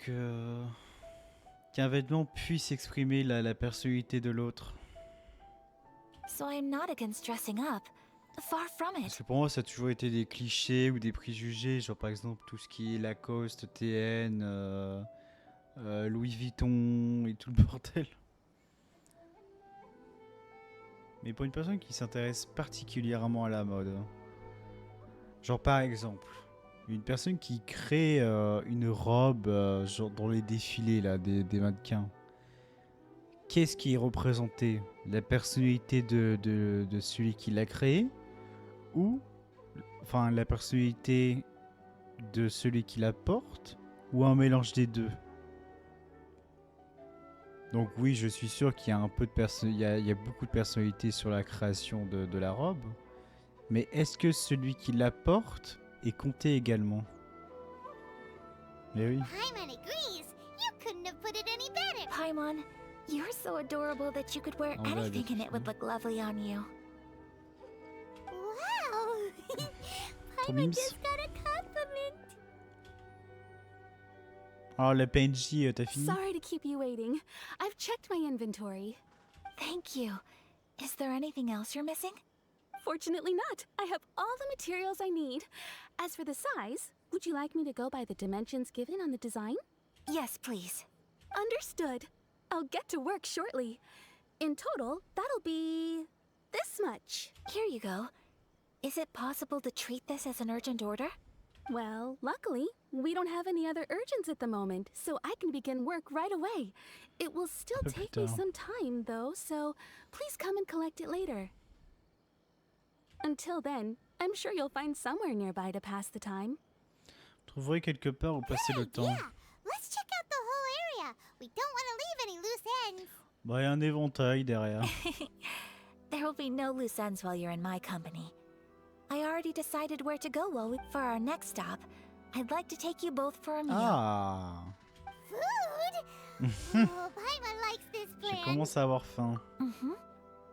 vêtement puisse exprimer la personnalité de l'autre. So I'm not against dressing up. Far from Parce it. que pour moi, ça a toujours été des clichés ou des préjugés, genre par exemple tout ce qui est Lacoste, TN, Louis Vuitton et tout le bordel. Mais pour une personne qui s'intéresse particulièrement à la mode, genre par exemple, une personne qui crée une robe genre dans les défilés là, des mannequins, qu'est-ce qui est représenté? La personnalité de celui qui l'a créé? Ou enfin la personnalité de celui qui la porte? Ou un mélange des deux? Donc oui, je suis sûr qu'il y a un peu de il y a beaucoup de personnalité sur la création de la robe. Mais est-ce que celui qui la porte est compté également? Mais oui. Paimon agrees. You couldn't have put it any better. Paimon, you're so adorable that you could wear Oh, ouais, anything and it would d'accord. look lovely on you. Wow. Trop Paimon mimes. just got a compliment. Alors la PNJ, t'as fini? Sorry to keep you waiting. I've checked my inventory. Thank you. Is there anything else you're missing? Fortunately not. I have all the materials I need. As for the size, would you like me to go by the dimensions given on the design? Yes, please. Understood. I'll get to work shortly. In total, that'll be this much. Here you go. Is it possible to treat this as an urgent order? Well, luckily, we don't have any other urgents at the moment, so I can begin work right away. It will still peu take plus me tard. some time, though, so please come and collect it later. Until then, I'm sure you'll find somewhere nearby to pass the time. Trouverez quelque part où passer le temps. Yeah. Let's check out the whole area. We don't want to leave any loose ends. Bah, il y a un éventail derrière. There will be no loose ends while you're in my company. I already decided where to go for our next stop. I'd like to take you both for a meal. Ah, Food? Oh, Paimon likes this je plan. commence à avoir faim. Mm-hmm.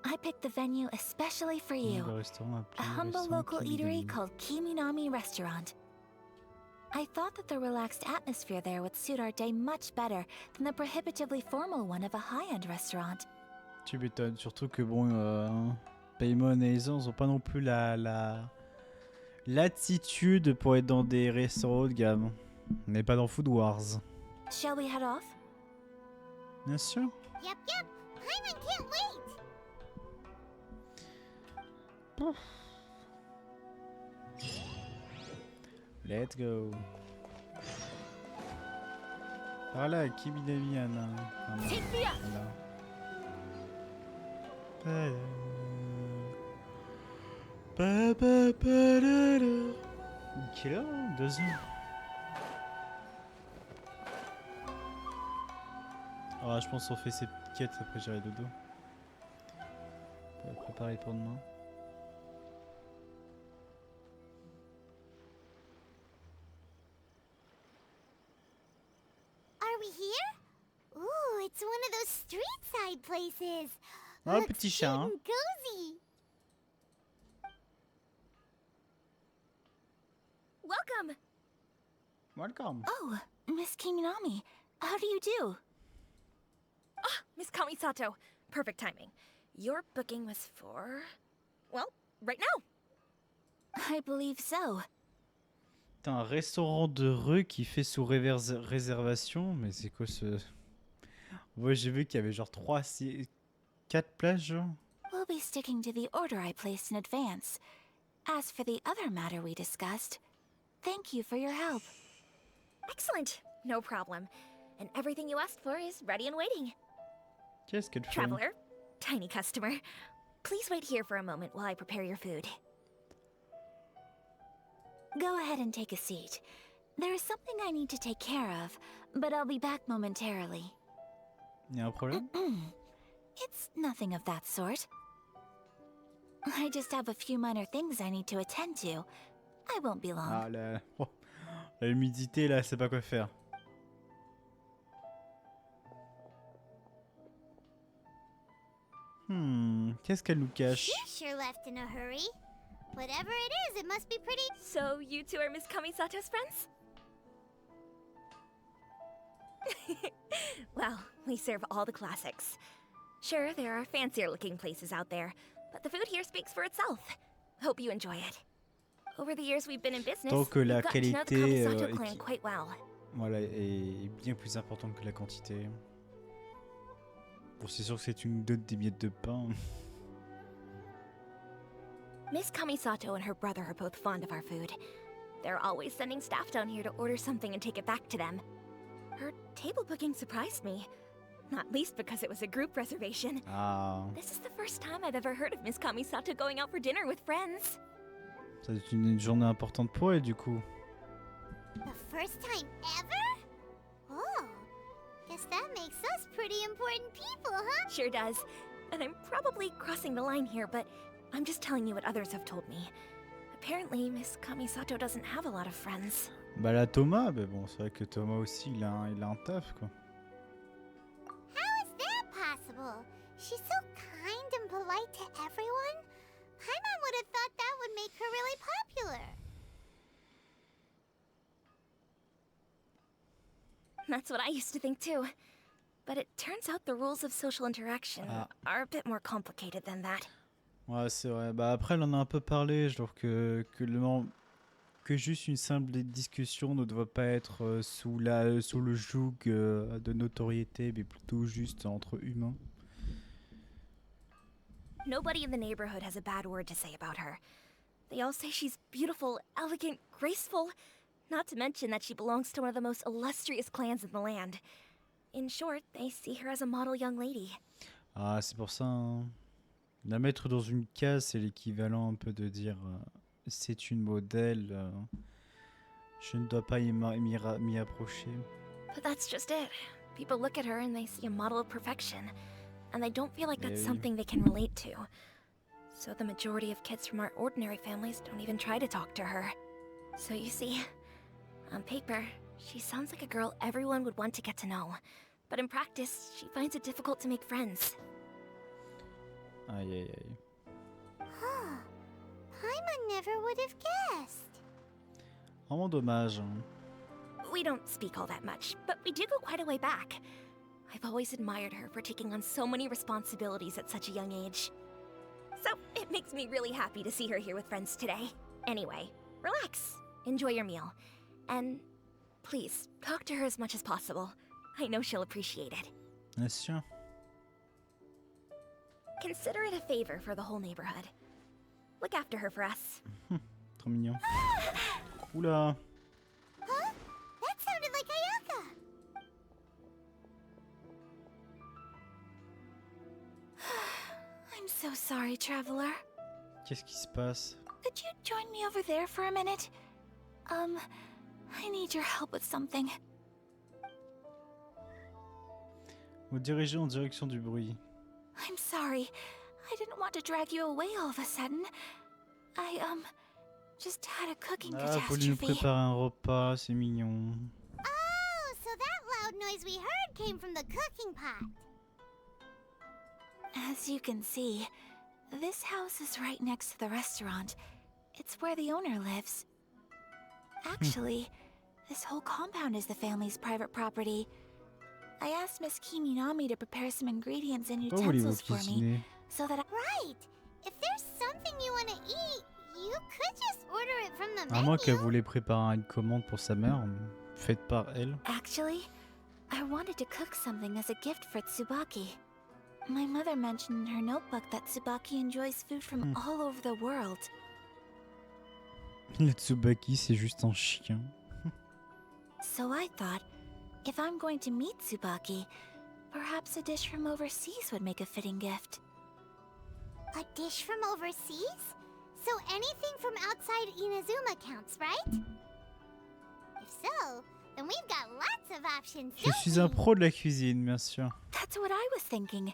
I picked the venue especially for you. Le restaurant A appelé humble restaurant local Kiminami. eatery called Kiminami Restaurant. I thought that the relaxed atmosphere there would suit our day much better than the prohibitively formal one of a high-end restaurant. Tu m'étonnes, surtout que bon, Paimon et Aisance ont pas non plus l'attitude pour être dans des restaurants haut de gamme. On n'est pas dans Food Wars. Shall we head off? Bien sûr. Yep, yep. Paimon can't wait. Let's go. Voilà, Kiminami Anna. Quelle heure? 2 heures. Ah, je pense qu'on fait ces petites quêtes après j'irai dodo. Pour la préparer pour demain. Are we here? Ooh, it's one of those street side places. Ah, Looks petit cute chat, hein. and cozy. Welcome! Welcome. Oh, Miss Kiminami, how do you do? Miss Kamisato, perfect timing. Your booking was for... well, right now. I believe so. T'as un restaurant de rue qui fait sous réservation, mais c'est quoi ce... Ouais, j'ai vu qu'il y avait genre 4 places, genre. We'll be sticking to the order I placed in advance. As for the other matter we discussed, thank you for your help. Excellent. No problem. And everything you asked for is ready and waiting. Qu'est-ce qu'elle fait? Traveler, tiny customer, please wait here for a moment while I prepare your food. Go ahead and take a seat. There is something I need to take care of, but I'll be back momentarily. Il y a un problème? It's nothing of that sort. I just have a few minor things I need to attend to. I won't be long. Ah, la humidité, là, c'est pas quoi faire. Qu'est-ce qu'elle nous cache? You sure left in a hurry. Whatever it is, it must be pretty. So you two are Miss Kamisato's friends? Well, we serve all the classics. Sure, there are fancier looking places out there, but the food here speaks for itself. Hope you enjoy it. Over the years we've been in business, Tant que la we've gotten to know the qualité Kamisato clan quite well. voilà, est bien plus importante que la quantité. Bon, c'est sûr que c'est une dot des miettes de pain. Miss Kamisato and her brother are both fond of our food. They're always sending staff down here to order something and take it back to them. Her table booking surprised me, not least because it was a group reservation. Ah, This is the first time I've ever heard of Miss Kamisato going out for dinner with friends. c'est une journée importante pour elle, du coup. The first time ever? Oh, guess that makes us pretty important people, huh? Sure does. And I'm probably crossing the line here, but I'm just telling you what others have told me. Apparently, Miss Kamisato doesn't have a lot of friends. Bah, la Thomas, mais bon, c'est vrai que Thomas aussi, il a un taf, quoi. How is that possible? She's so kind and polite to everyone. Paimon would have thought that would make her really popular. That's what I used to think too. But it turns out the rules of social interaction Ah. are a bit more complicated than that. Ouais, c'est vrai. Bah, après, elle en a un peu parlé, genre que juste une simple discussion ne doit pas être sous le joug de notoriété, mais plutôt juste entre humains. Nobody in the neighborhood has a bad word to say about her. They all say she's beautiful, elegant, graceful, not to mention that she belongs to one of the most illustrious clans in the land. In short, they see her as a model young lady. Ah, c'est pour ça, hein. La mettre dans une case, c'est l'équivalent un peu de dire c'est une modèle, je ne dois pas m'y approcher. But that's just it. People look at her and they see a model of perfection, and they don't feel like that's Eh oui. something they can relate to. So the majority of kids from our ordinary families don't even try to talk to her. So you see, on paper, she sounds like a girl everyone would want to get to know. But in practice, she finds it difficult to make friends. Aïe aïe aïe. Huh. Paimon never would have guessed. Vraiment dommage, hein. We don't speak all that much, but we do go quite a way back. I've always admired her for taking on so many responsibilities at such a young age. So it makes me really happy to see her here with friends today. Anyway, relax, enjoy your meal, and please talk to her as much as possible. I know she'll appreciate it. Bien sûr. Consider it a favor for the whole neighborhood. Look after her for us. Trop mignon. Oula. Huh? That sounded like Ayaka. I'm so sorry, traveler. Qu'est-ce qui se passe? Could you join me over there for a minute? I need your help with something. Vous dirigez en direction du bruit. I'm sorry. I didn't want to drag you away all of a sudden. I, just had a cooking Ah, Pauline nous catastrophe. prépare un repas, c'est mignon. Oh, so that loud noise we heard came from the cooking pot. As you can see, this house is right next to the restaurant. It's where the owner lives. Actually, this whole compound is the family's private property. I asked Miss Kiminami to prepare some ingredients and Pourquoi voulez-vous utensils for me, cuisiner? so that I... Right. If there's something you want to eat, you could just order it from the À moins qu'elle menu. voulait préparer une commande pour sa mère, faite par elle. Actually, I wanted to cook something as a gift for Tsubaki. My mother mentioned in her notebook that Tsubaki enjoys food from all over the world. Le Tsubaki, c'est juste un chien. So I thought, if I'm going to meet Tsubaki, perhaps a dish from overseas would make a fitting gift. A dish from overseas? So anything from outside Inazuma counts, right? If so, then we've got lots of options, Je don't suis un we? pro de la cuisine, bien sûr. That's what I was thinking.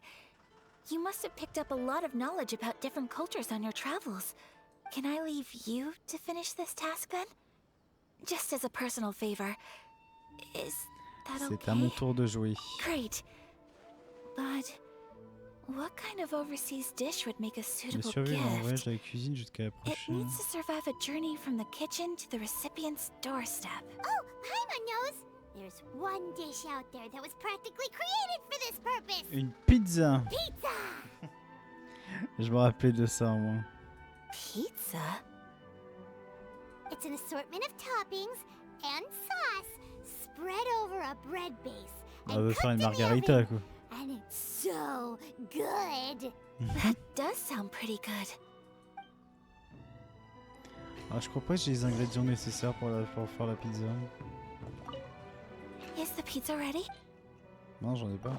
You must have picked up a lot of knowledge about different cultures on your travels. Can I leave you to finish this task then? Just as a personal favor. Is that okay? C'est à mon tour de jouer. Great. But what kind of overseas dish would make a J'ai suitable survécu en voyage gift? à la cuisine jusqu'à la It prochaine. needs to survive a journey from the kitchen to the recipient's doorstep. Oh, Paimon knows! There's one dish out there that was practically created for this purpose! Une pizza. Pizza! Je me rappelais de ça, moi. Pizza? It's an assortment of toppings and sauce spread over a bread base On and veut faire une cooked in the margarita, oven. quoi. And it's so good! That does sound pretty good. Ah, je crois pas que j'ai les ingrédients nécessaires pour faire la pizza. Is the pizza ready? Non, j'en ai pas.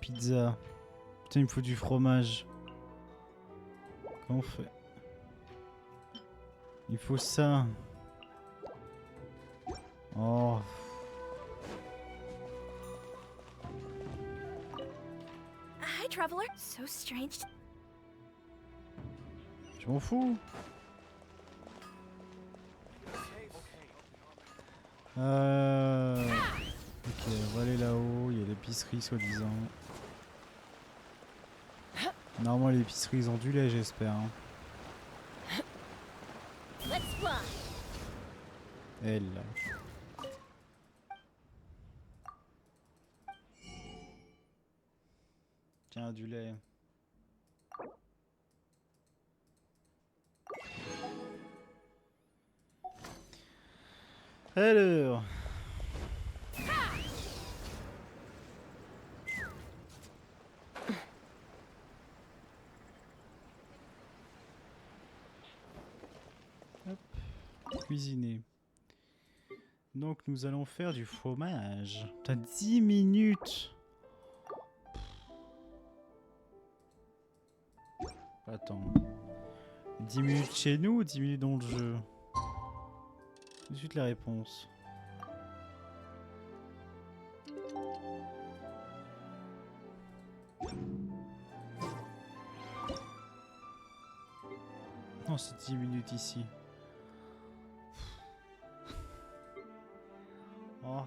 Pizza. Putain, il me faut du fromage. Comment on fait? Il faut ça. Oh. Hi, traveler. So strange. Je m'en fous. Ok, on va aller là-haut. Il y a l'épicerie, soi-disant. Normalement, l'épicerie, ils ont du lait, j'espère. Hein. Let's fly. Elle. Là. Tiens, du lait. Alors. Hop. Cuisiner. Donc nous allons faire du fromage. T'as 10 minutes. Attends. 10 minutes chez nous ou 10 minutes dans le jeu? Tout de suite la réponse. Non, c'est 10 minutes ici. Oh.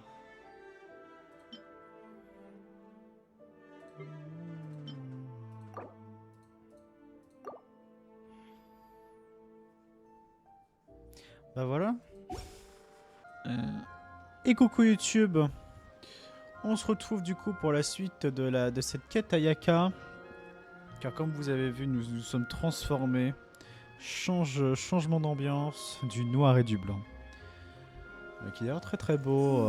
Bah voilà. Et coucou YouTube. On se retrouve du coup pour la suite de cette quête Ayaka. Car comme vous avez vu, nous nous sommes transformés. Changement d'ambiance, du noir et du blanc. Qui est d'ailleurs très très beau.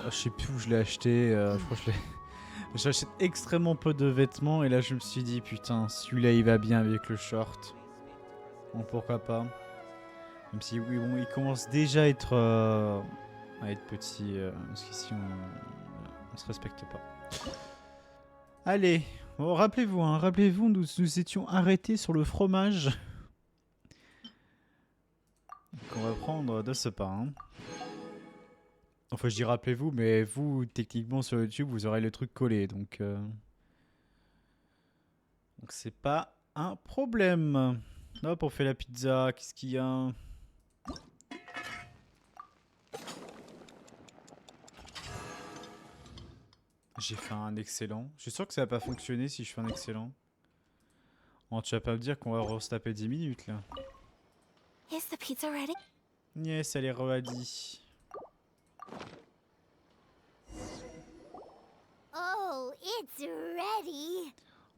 Je sais plus où je l'ai acheté. Je crois que j'achète extrêmement peu de vêtements. Et là je me suis dit, putain, celui-là il va bien avec le short. Bon, pourquoi pas. Même si oui, bon, il commence déjà à être petit. Parce qu'ici on se respecte pas. Allez, bon, rappelez-vous, hein, nous étions arrêtés sur le fromage. Qu'on va prendre de ce pas. Hein. Enfin, je dis rappelez-vous, mais vous, techniquement sur YouTube, vous aurez le truc collé, donc c'est pas un problème. Hop, on fait la pizza. Qu'est-ce qu'il y a? J'ai fait un excellent. Je suis sûr que ça va pas fonctionner si je fais un excellent. Oh, tu vas pas me dire qu'on va se taper 10 minutes là. Is the pizza ready? Yes, elle est ready. Oh, it's ready!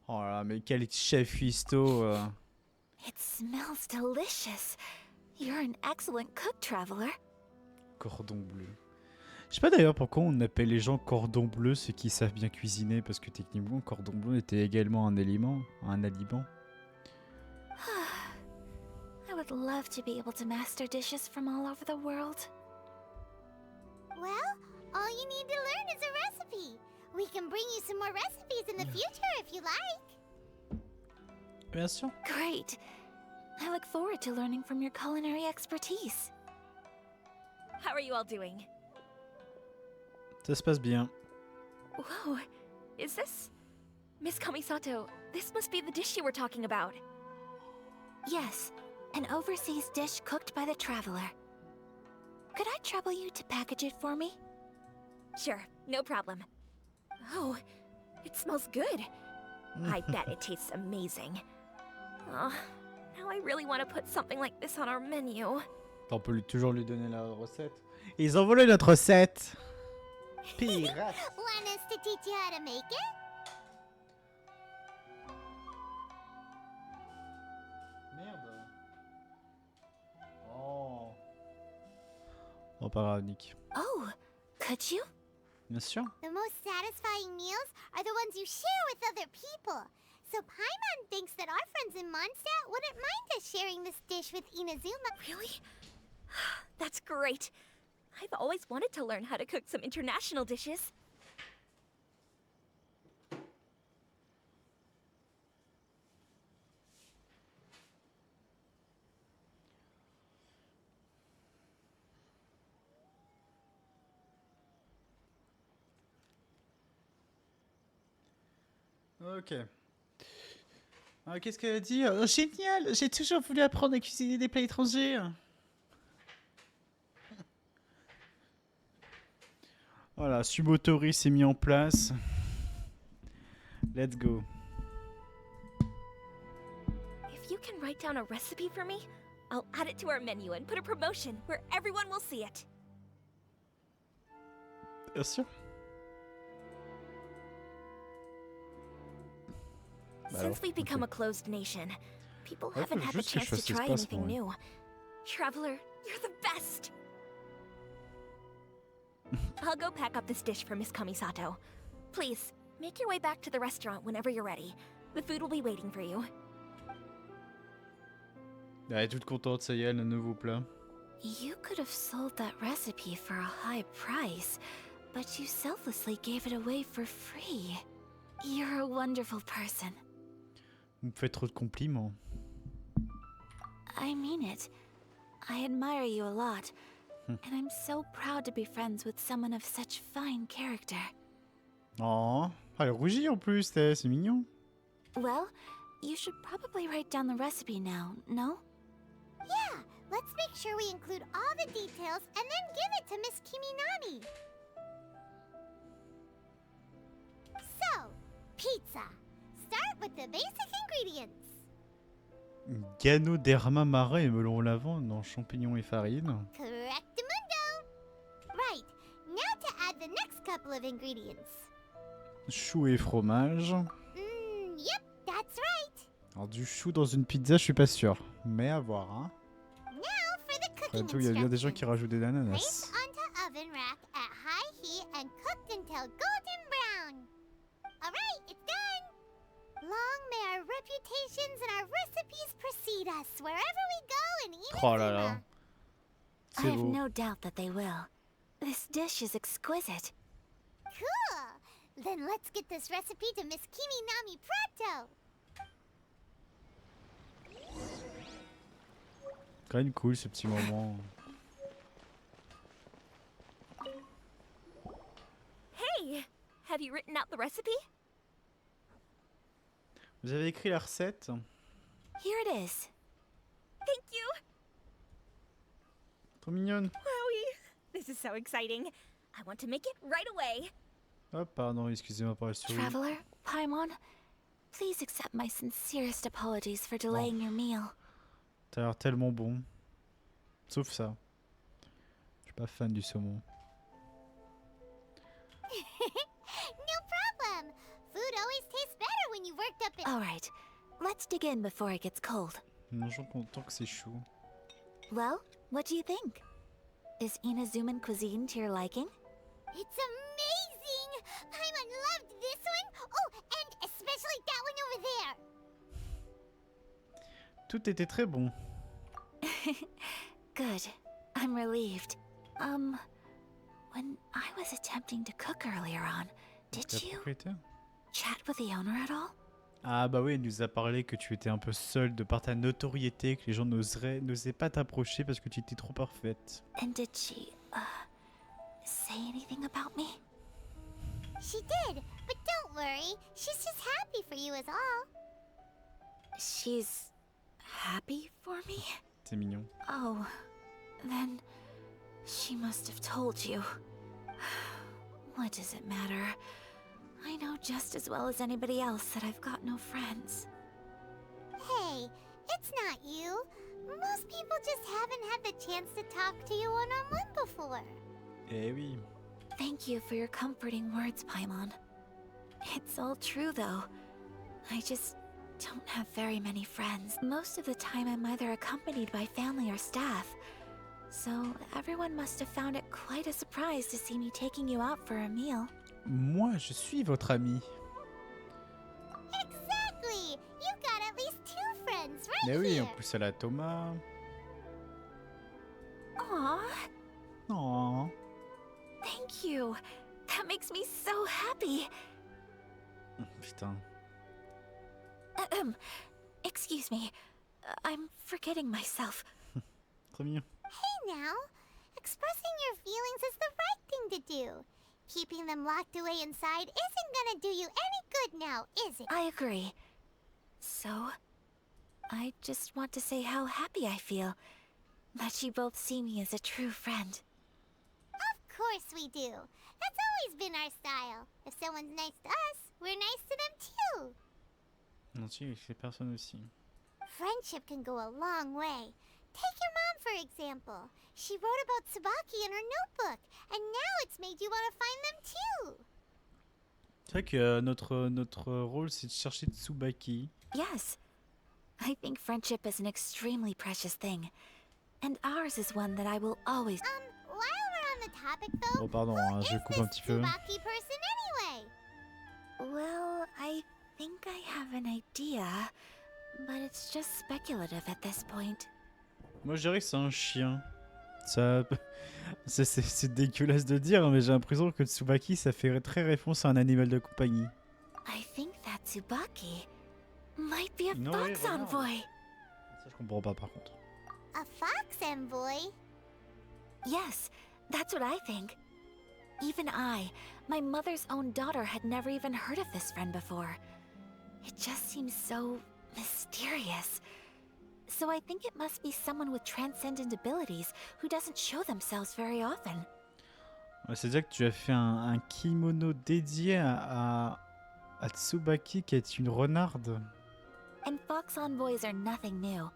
Oh là, mais quel chef cuistot. It smells delicious. You're an excellent cook, traveler. Cordon bleu. Je sais pas d'ailleurs pourquoi on appelle les gens cordon bleu, ceux qui savent bien cuisiner, parce que techniquement, cordon bleu était également un aliment. I would love to be able to master dishes from all over the world. Well, all you need to learn is a recipe. We can bring you some more recipes in the future if you like. Bien sûr. Great. I look forward to learning from your culinary expertise. How are you all doing? Ça se passe bien. Whoa, is this... Miss Kamisato, this must be the dish you were talking about. Yes, an overseas dish cooked by the traveler. Could I trouble you to package it for me? Sure, no problem. Oh, it smells good. I bet it tastes amazing. Oh, now I really want to put something like this on our menu. On peut toujours lui donner la recette. Ils ont volé notre recette. Pirate. Want us to teach you how to make it? Merde. Oh. Oh, pas grave, Nick. Oh, could you? Bien sûr. The most satisfying meals are the ones you share with other people. So Paimon thinks that our friends in Mondstadt wouldn't mind us sharing this dish with Inazuma. Really? That's great. I've always wanted to learn how to cook some international dishes. Ok. Qu'est-ce qu'elle a dit? Oh, génial! J'ai toujours voulu apprendre à cuisiner des plats étrangers. Voilà, Sumotori s'est mis en place. Let's go. If you can write down a recipe for me, I'll add it to our menu and put a promotion where everyone will see it. Bien sûr. Since we've become a closed nation, people haven't had the juste que je chance to fasse try l'espace, anything moi. new. Traveler, you're the best! I'll go pack up this dish for Miss Kamisato. Please, make your way back to the restaurant whenever you're ready. The food will be waiting for you. Elle est toute contente, ça y est, le nouveau plat. You could have sold that recipe for a high price, but you selflessly gave it away for free. You're a wonderful person. Vous me faites trop de compliments. I mean it. I admire you a lot, and I'm so proud to be friends with someone of such fine character. Oh, elle rougit en plus, c'est mignon. Well, you should probably write down the recipe now, no? Yeah, let's make sure we include all the details and then give it to Miss Kiminami. So, pizza. Start with the basic ingredients. Ganoderma marin et melon lavande dans champignons et farine. Correctamundo. Right, now to add the next couple of ingredients. Chou et fromage. Yep, that's right. Alors du chou dans une pizza, je suis pas sûr. Mais à voir, hein. Now for the Après cooking tout, il y a bien des gens qui instructions. rajoutent des Place ananas. onto oven rack at high heat and cooked until golden brown. Alright, it's done! Long may our reputations and our recipes precede us wherever we go in Inazuma. Oh là là. I C'est have beau. no doubt that they will. This dish is exquisite. Cool! Then let's get this recipe to Miss Kiminami pronto! Quand même cool ce petit moment. Hey! Have you written out the recipe? Vous avez écrit la recette? Here it is. Thank you! Trop mignonne. Wowie! This is so exciting. I want to make it right away. Oh pardon, excusez-moi pour la souris. Traveler, Paimon, please accept my sincerest apologies for delaying your meal. T'as l'air tellement bon. Sauf ça. Je suis pas fan du saumon. No problem! Food always tastes better when you work locked up in. Alright, let's dig in before it gets cold. Mangeons content que c'est chaud. Well, what do you think? Is Inazuman cuisine to your liking? It's amazing! Paimon loved this one! Oh, and especially that one over there! Tout était très bon. Good. I'm relieved. When I was attempting to cook earlier on, did La you propriétaire. chat with the owner at all? Ah bah oui, elle nous a parlé que tu étais un peu seule de par ta notoriété, que les gens n'osaient pas t'approcher parce que tu étais trop parfaite. And did she, say anything about me? She did, but don't worry. She's just happy for you is all. She's happy for me? C'est mignon. Oh, then she must have told you. What does it matter? I know just as well as anybody else that I've got no friends. Hey, it's not you. Most people just haven't had the chance to talk to you one-on-one before. Eh oui. Thank you for your comforting words, Paimon. It's all true, though. I just don't have very many friends. Most of the time I'm either accompanied by family or staff. So everyone must have found it quite a surprise to see me taking you out for a meal. Moi, je suis votre ami. Exactly! You've got at least 2 friends right Eh oui, here. en plus elle a Thomas. Aww, Oh. thank you. That makes me so happy. Putain. Excuse me. I'm forgetting myself. Très mignon. Hey now, expressing your feelings is the right thing to do. Keeping them locked away inside isn't gonna do you any good now, is it? I agree. So, I just want to say how happy I feel that you both see me as a true friend. Of course we do. That's always been our style. If someone's nice to us, we're nice to them too. Non, si, c'est personne aussi. Friendship can go a long way. Take your mom, for example. She wrote about Tsubaki in her notebook, and now it's made you want to find them too. C'est vrai que notre rôle, c'est de chercher Tsubaki. Yes, I think friendship is an extremely precious thing. And ours is one that I will always. While we're on the topic though, Oh, pardon, who hein, is je coupe this un petit peu. Tsubaki person anyway? Well, I think I have an idea, but it's just speculative at this point. Moi, je dirais que c'est un chien. Ça, c'est dégueulasse de dire, mais j'ai l'impression que Tsubaki, ça fait très référence à un animal de compagnie. I think that Tsubaki might be a No, fox wait, no. envoy. Ça, je comprends pas, par contre. A fox envoy? Yes, that's what I think. Even I, my mother's own daughter, had never even heard of this friend before. It just seems so mysterious. So I think it must be someone with transcendent abilities who doesn't show themselves very often. Ouais, c'est-à-dire que tu as fait un kimono dédié à Tsubaki, qui est une renarde. And fox envoys are nothing new.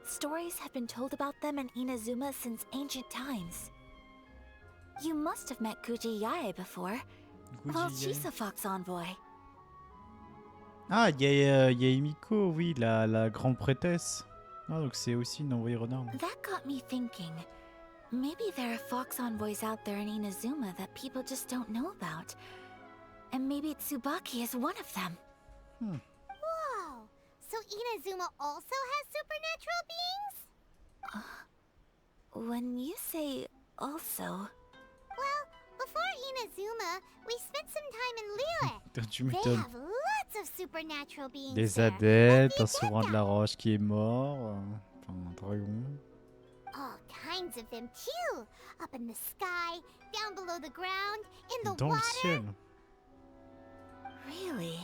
Stories have been told about them in Inazuma since ancient times. You must have met Guji Yae before. Well, she's a fox envoy. Ah, il y a Himiko, oui, la grande prêtresse. Ah, donc c'est aussi une envoyée renarde. That got me thinking. Maybe there are fox envoys out there in Inazuma that people just don't know about. And maybe Tsubaki is one of them. Whoa! So Inazuma also has supernatural beings? When you say also, Well, before Inazuma, we spent some time in Liyue. Tu They m'étonnes. have lots of supernatural beings Des there. adeptes, un Like the souverain de la Deka. roche qui est mort, enfin un dragon. All kinds of them too. Up in the sky, down below the ground, in the Dans le water. ciel. really?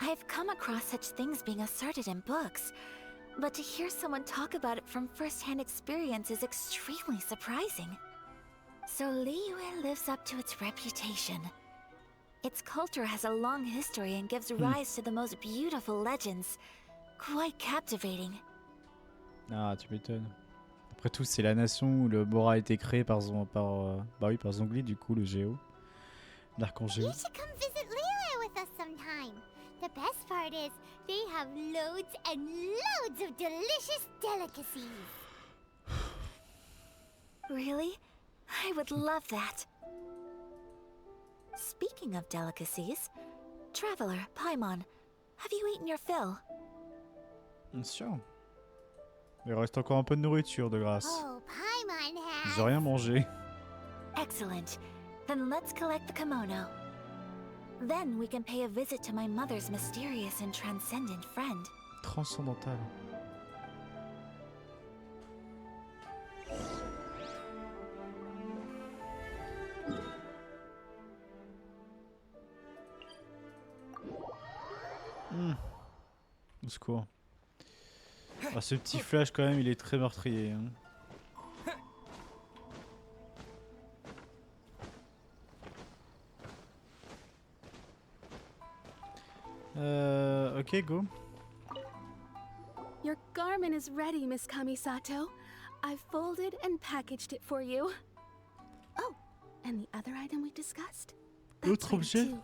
I've come across such things being asserted in books, but to hear someone talk about it from first-hand experience is extremely surprising. So Liyue lives up to its reputation. Its culture has a long history and gives rise to the most beautiful legends. Quite captivating. Ah, tu m'étonnes. Après tout, c'est la nation où le Bora a été créé par par Zhongli, du coup, le géo. L'archangéo. You should come visit Liyue with us sometime. The best part is, they have loads and loads of delicious delicacies. Really? I would love that. Speaking of delicacies, Traveler, Paimon, have you eaten your fill? Bien sûr. Il reste encore un peu de nourriture de grâce. Oh, Paimon has. J'ai rien mangé. Excellent. Then let's collect the kimono. Then we can pay a visit to my mother's mysterious and transcendent friend. Transcendantal. Au secours. Ah, ce petit flash quand même, il est très meurtrier. Hein. Ok, go. Your garment is ready, Miss Kamisato. I've folded and packaged it for you. Oh, and the other item we discussed? L'autre ready objet? too.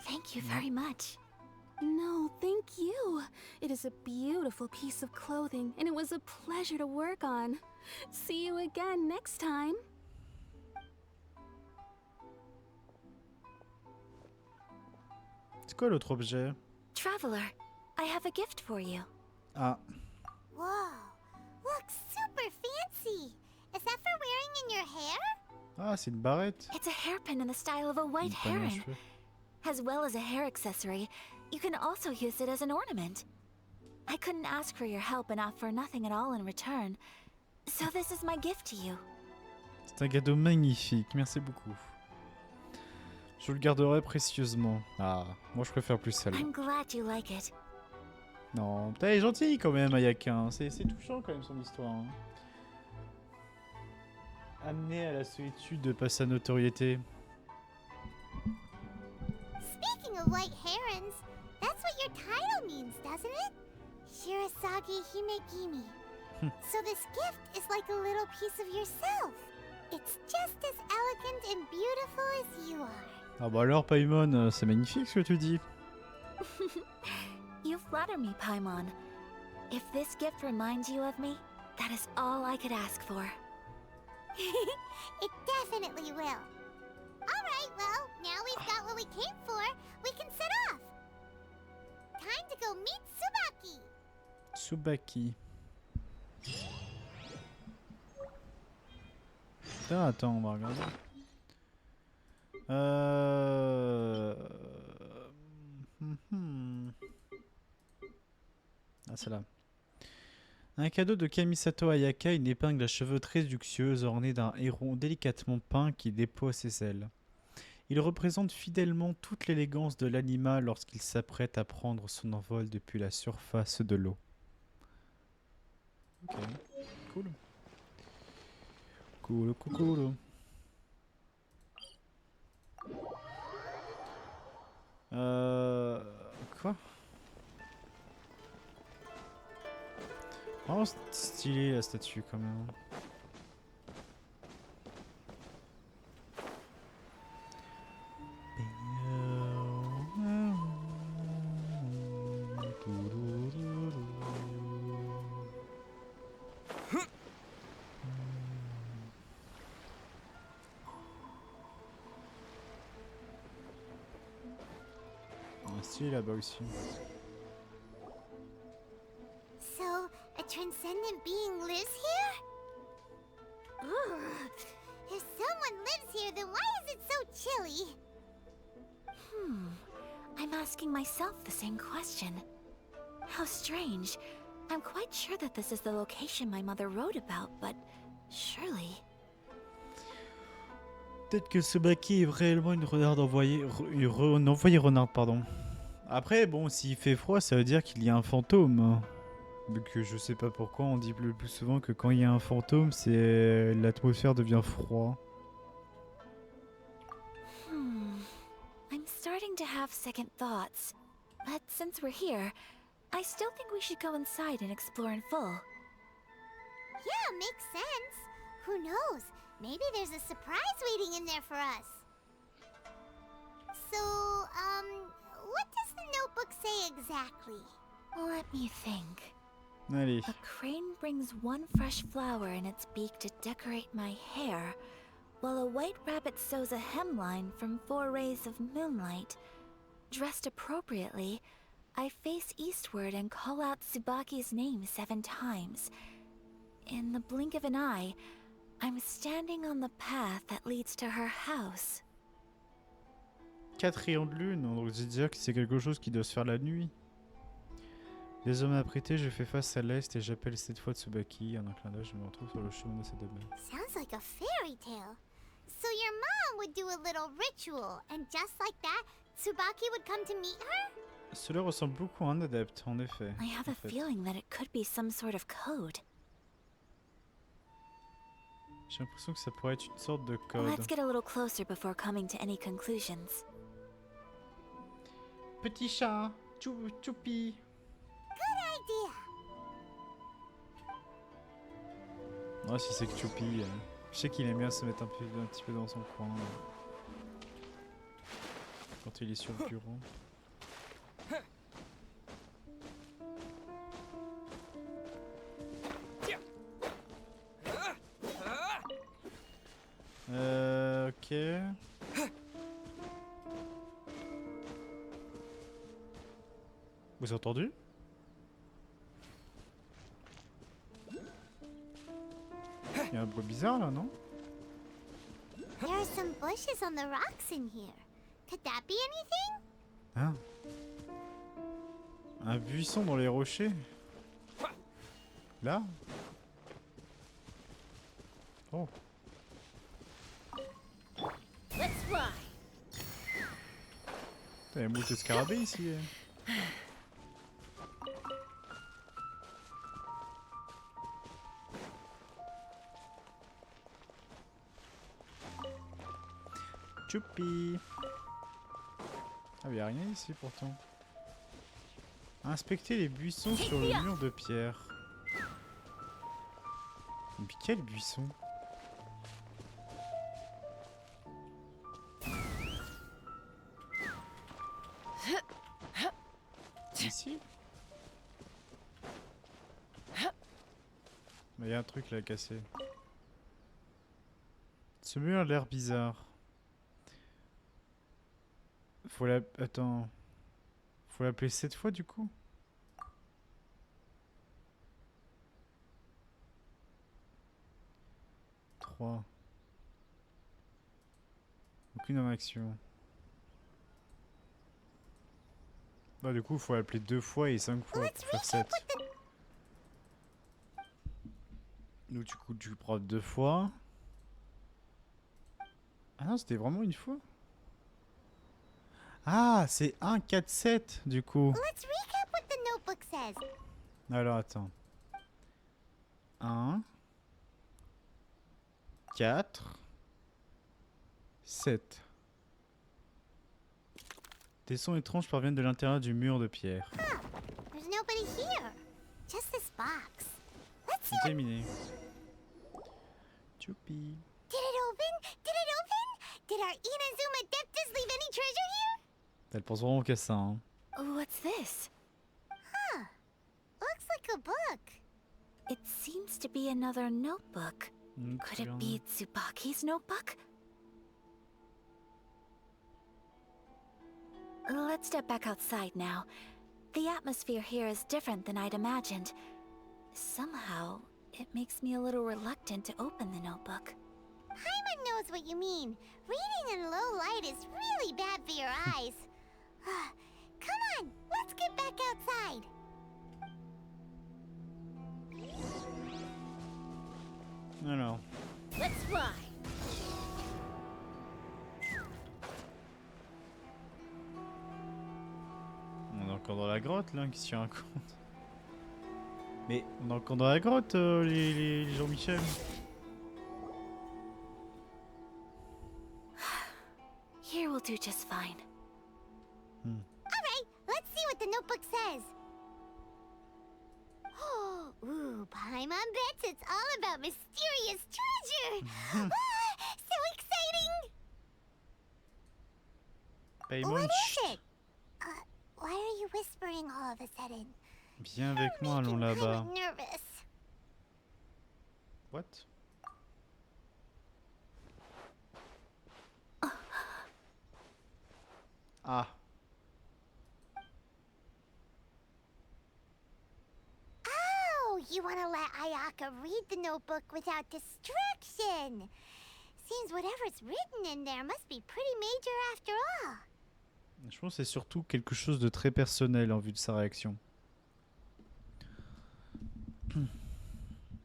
Thank you very much. No, thank you. It is a beautiful piece of clothing, and it was a pleasure to work on. See you again next time. C'est quoi l'autre objet? Traveler, I have a gift for you. Ah, Whoa, looks super fancy. Is that for wearing in your hair? ah, c'est une barrette. It's a hairpin in the style of a white Une poignée à heron. cheveux. As well as a hair accessory, you can also use it as an ornament. I couldn't ask for your help and offer nothing at all in return. So this is my gift to you. C'est un cadeau magnifique, merci beaucoup. Je le garderai précieusement. Ah, moi je préfère plus celle-là. I'm glad you like it. Non, putain, elle est gentille quand même, Ayaka. Hein. C'est touchant quand même son histoire. Hein. Amenée à la solitude par sa notoriété. Speaking of white herons, that's what your title means, doesn't it? Shirasagi Himegimi. So this gift is like a little piece of yourself. It's just as elegant and beautiful as you are. Ah bah alors Paimon, c'est magnifique ce que tu dis. You flatter me, Paimon. If this gift reminds you of me, that is all I could ask for. It definitely will. Alright, well, now we've got what we came for. We can set off. Time to go meet Tsubaki. Tsubaki. Putain, attends, on va regarder. Ah, c'est là. Un cadeau de Kamisato Ayaka, une épingle à cheveux très luxueuse ornée d'un héron délicatement peint qui déploie ses ailes. Il représente fidèlement toute l'élégance de l'animal lorsqu'il s'apprête à prendre son envol depuis la surface de l'eau. Ok, cool. Cool, cool, cool. Quoi? Oh, c'est stylé la statue quand même. Stylé là-bas aussi. So, a transcendent being lives here? Ugh. If someone lives here, then why is it so chilly? I'm asking myself the same question. How strange. I'm quite sure that this is the location my mother wrote about, but surely... Peut-être que Tsubaki est réellement une renarde envoyée... une envoyée renarde, pardon. Après, bon, s'il fait froid, ça veut dire qu'il y a un fantôme. Vu que je sais pas pourquoi, on dit le plus souvent que quand il y a un fantôme, c'est... l'atmosphère devient froid. I'm starting to have second thoughts. But since we're here, I still think we should go inside and explore in full. Yeah, makes sense. Who knows? Maybe there's a surprise waiting in there for us. So, what does notebook say exactly? Let me think. Allez. A crane brings one fresh flower in its beak to decorate my hair, while a white rabbit sews a hemline from 4 rays of moonlight. Dressed appropriately, I face eastward and call out Tsubaki's name 7 times. In the blink of an eye, I'm standing on the path that leads to her house. 4 rayons de lune, donc je veux dire que c'est quelque chose qui doit se faire la nuit. Désormais apprêté, je fais face à l'est et j'appelle cette fois Tsubaki. En un clin d'œil, je me retrouve sur le chemin de cette dame. Sounds like a fairy tale. So your mom would do a little ritual, and just like that, Tsubaki would come to meet her? Cela ressemble beaucoup à un adepte, en effet. I have en a fait. feeling that it could be some sort of code. J'ai l'impression que ça pourrait être une sorte de code. Let's get a little closer before coming to any conclusions. Petit chat, choupi. Good idea. Ouais, si c'est que Choupi, je sais qu'il aime bien se mettre un petit peu dans son coin. Quand il est sur le bureau. Ok. Vous avez entendu? Il y a un bruit bizarre là, non? There are some bushes on the rocks in here. Could that be anything? Hein? Un buisson dans les rochers? Là? Oh. Let's fly. T'as une mouche de scarabée ici. Choupi. Ah mais y'a rien ici pourtant. Inspectez les buissons sur le mur de pierre. Mais quel buisson? Ici? Mais y a un truc là cassé. Ce mur a l'air bizarre. Faut la... Attends. Faut l'appeler 7 fois du coup? Trois. Aucune action. Bah du coup faut l'appeler 2 fois et 5 fois pour faire 7. Donc du coup tu prends 2 fois. Ah non c'était vraiment une fois? Ah c'est 1, 4, 7 du coup. Let's recap what the notebook says. Alors attends. 1, 4, 7. Des sons étranges parviennent de l'intérieur du mur de pierre. There's nobody here. Just this box. Let's see. Terminé. Choupi. Did it open? Did it open? Did our Inazuma Adeptus leave any treasure here? Elle pense vraiment qu'à ça. Hein. What's this? Looks like a book. It seems to be another notebook. Could it be Tsubaki's notebook? Let's step back outside now. The atmosphere here is different than I'd imagined. Somehow, it makes me a little reluctant to open the notebook. Paimon knows what you mean. Reading in low light is really bad for your eyes. Come on, let's get back outside. Alors. Let's fly. On est encore dans la grotte là, qu'est-ce qu'il raconte? Mais on est encore dans la grotte les Jean-Michel. Here will do just fine. Alright, let's see what the notebook says. Oh, ooh, Paimon bets it's all about mysterious treasure. So exciting! Paimon, What chut. is it? Why are you whispering all of a sudden? Viens avec moi, allons Making là-bas. Paimon nervous. What? Ah. Oh, you want to let Ayaka read the notebook without distraction. Seems whatever's written in there must be pretty major after all. Je pense que c'est surtout quelque chose de très personnel en vue de sa réaction.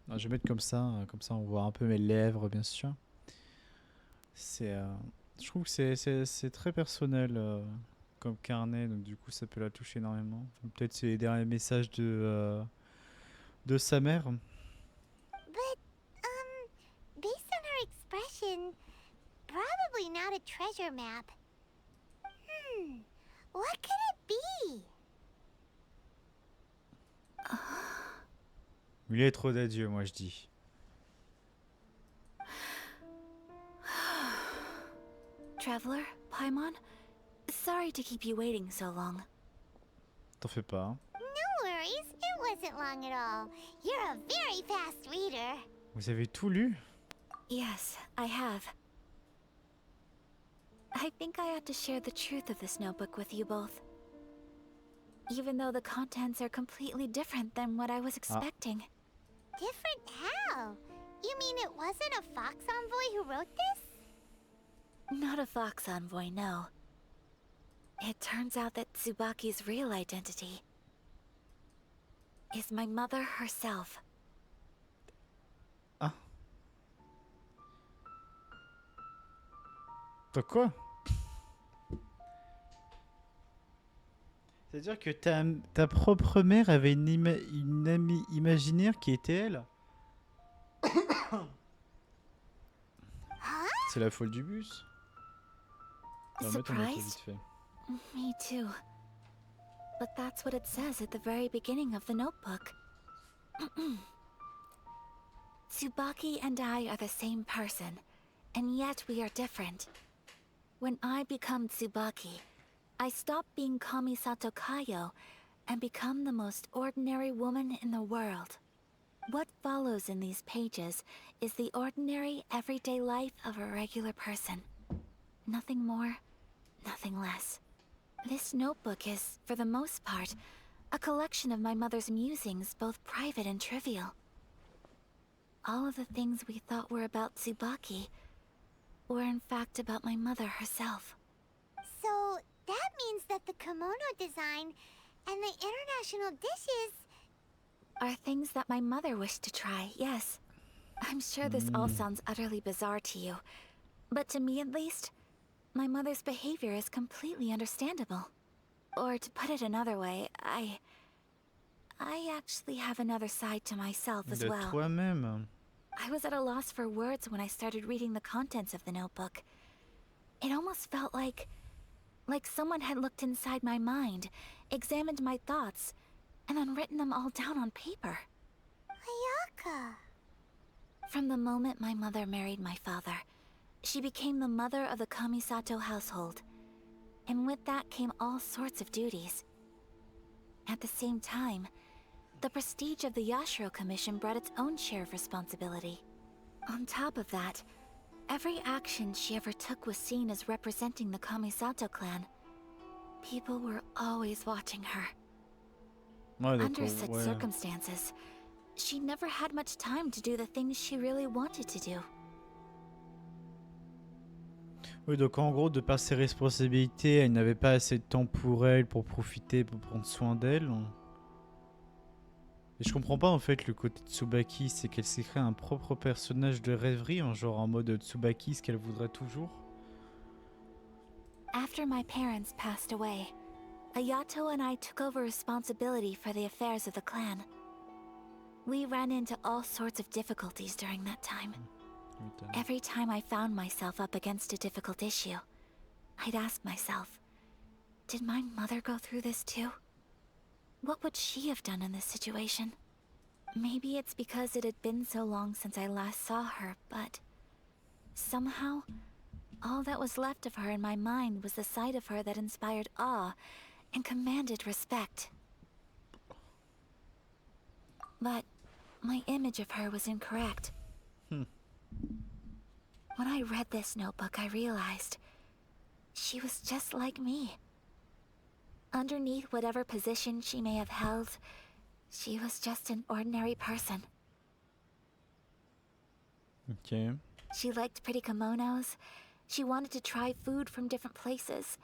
Je vais mettre comme ça on voit un peu mes lèvres, bien sûr. Je trouve que c'est très personnel comme carnet, donc du coup ça peut la toucher énormément. Peut-être c'est les derniers messages de sa mère. But, based on her expression, probably not a treasure map. What could it be? Une lettre d'adieu, moi je dis. Traveler, Paimon, sorry to keep you waiting so long. T'en fais pas. Hein. No worries, it wasn't long at all. You're a very fast reader. Vous avez tout lu? Yes, I have. I think I ought to share the truth of this notebook with you both. Even though the contents are completely different than what I was expecting. Different how? You mean it wasn't a Fox Envoy who wrote this? Not a Fox Envoy, no. It turns out that Tsubaki's real identity is my mother herself. Ah. T'as quoi? C'est-à-dire que ta propre mère avait une amie imaginaire qui était elle? C'est la folle du bus. On va mettre en note vite fait. Me too. But that's what it says at the very beginning of the notebook. Tsubaki and I are the same person, and yet we are different. When I become Tsubaki, I stop being Kamisato Kayo and become the most ordinary woman in the world. What follows in these pages is the ordinary, everyday life of a regular person. Nothing more, nothing less. This notebook is, for the most part, a collection of my mother's musings, both private and trivial. All of the things we thought were about Tsubaki were in fact about my mother herself. So, that means that the kimono design and the international dishes... Are things that my mother wished to try, yes. I'm sure this all sounds utterly bizarre to you, but to me at least, my mother's behavior is completely understandable. Or to put it another way, I actually have another side to myself as De well. toi-même. I was at a loss for words when I started reading the contents of the notebook. It almost felt like someone had looked inside my mind, examined my thoughts, and then written them all down on paper. Ayaka... From the moment my mother married my father, she became the mother of the Kamisato household. And with that came all sorts of duties. At the same time, the prestige of the Yashiro Commission brought its own share of responsibility. On top of that, every action she ever took was seen as representing the Kamisato clan. People were always watching her. Ouais, Under d'accord, such ouais. circumstances, she never had much time to do the things she really wanted to do. Oui, donc en gros, de par ses responsabilités, elle n'avait pas assez de temps pour elle, pour profiter, pour prendre soin d'elle. Et je comprends pas en fait le côté de Tsubaki, c'est qu'elle s'est créé un propre personnage de rêverie, en mode Tsubaki, ce qu'elle voudrait toujours. After my parents passed away, Ayato and I took over responsibility for the affairs of the clan. We ran into all sorts of difficulties during that time. Every time I found myself up against a difficult issue, I'd ask myself, did my mother go through this too? What would she have done in this situation? Maybe it's because it had been so long since I last saw her, but somehow, all that was left of her in my mind was the side of her that inspired awe and commanded respect. But my image of her was incorrect. Hmm. When I read this notebook, I realized she was just like me. Underneath whatever position she may have held, she was just an ordinary person. Ok. She liked pretty kimonos. She wanted to try food from different places.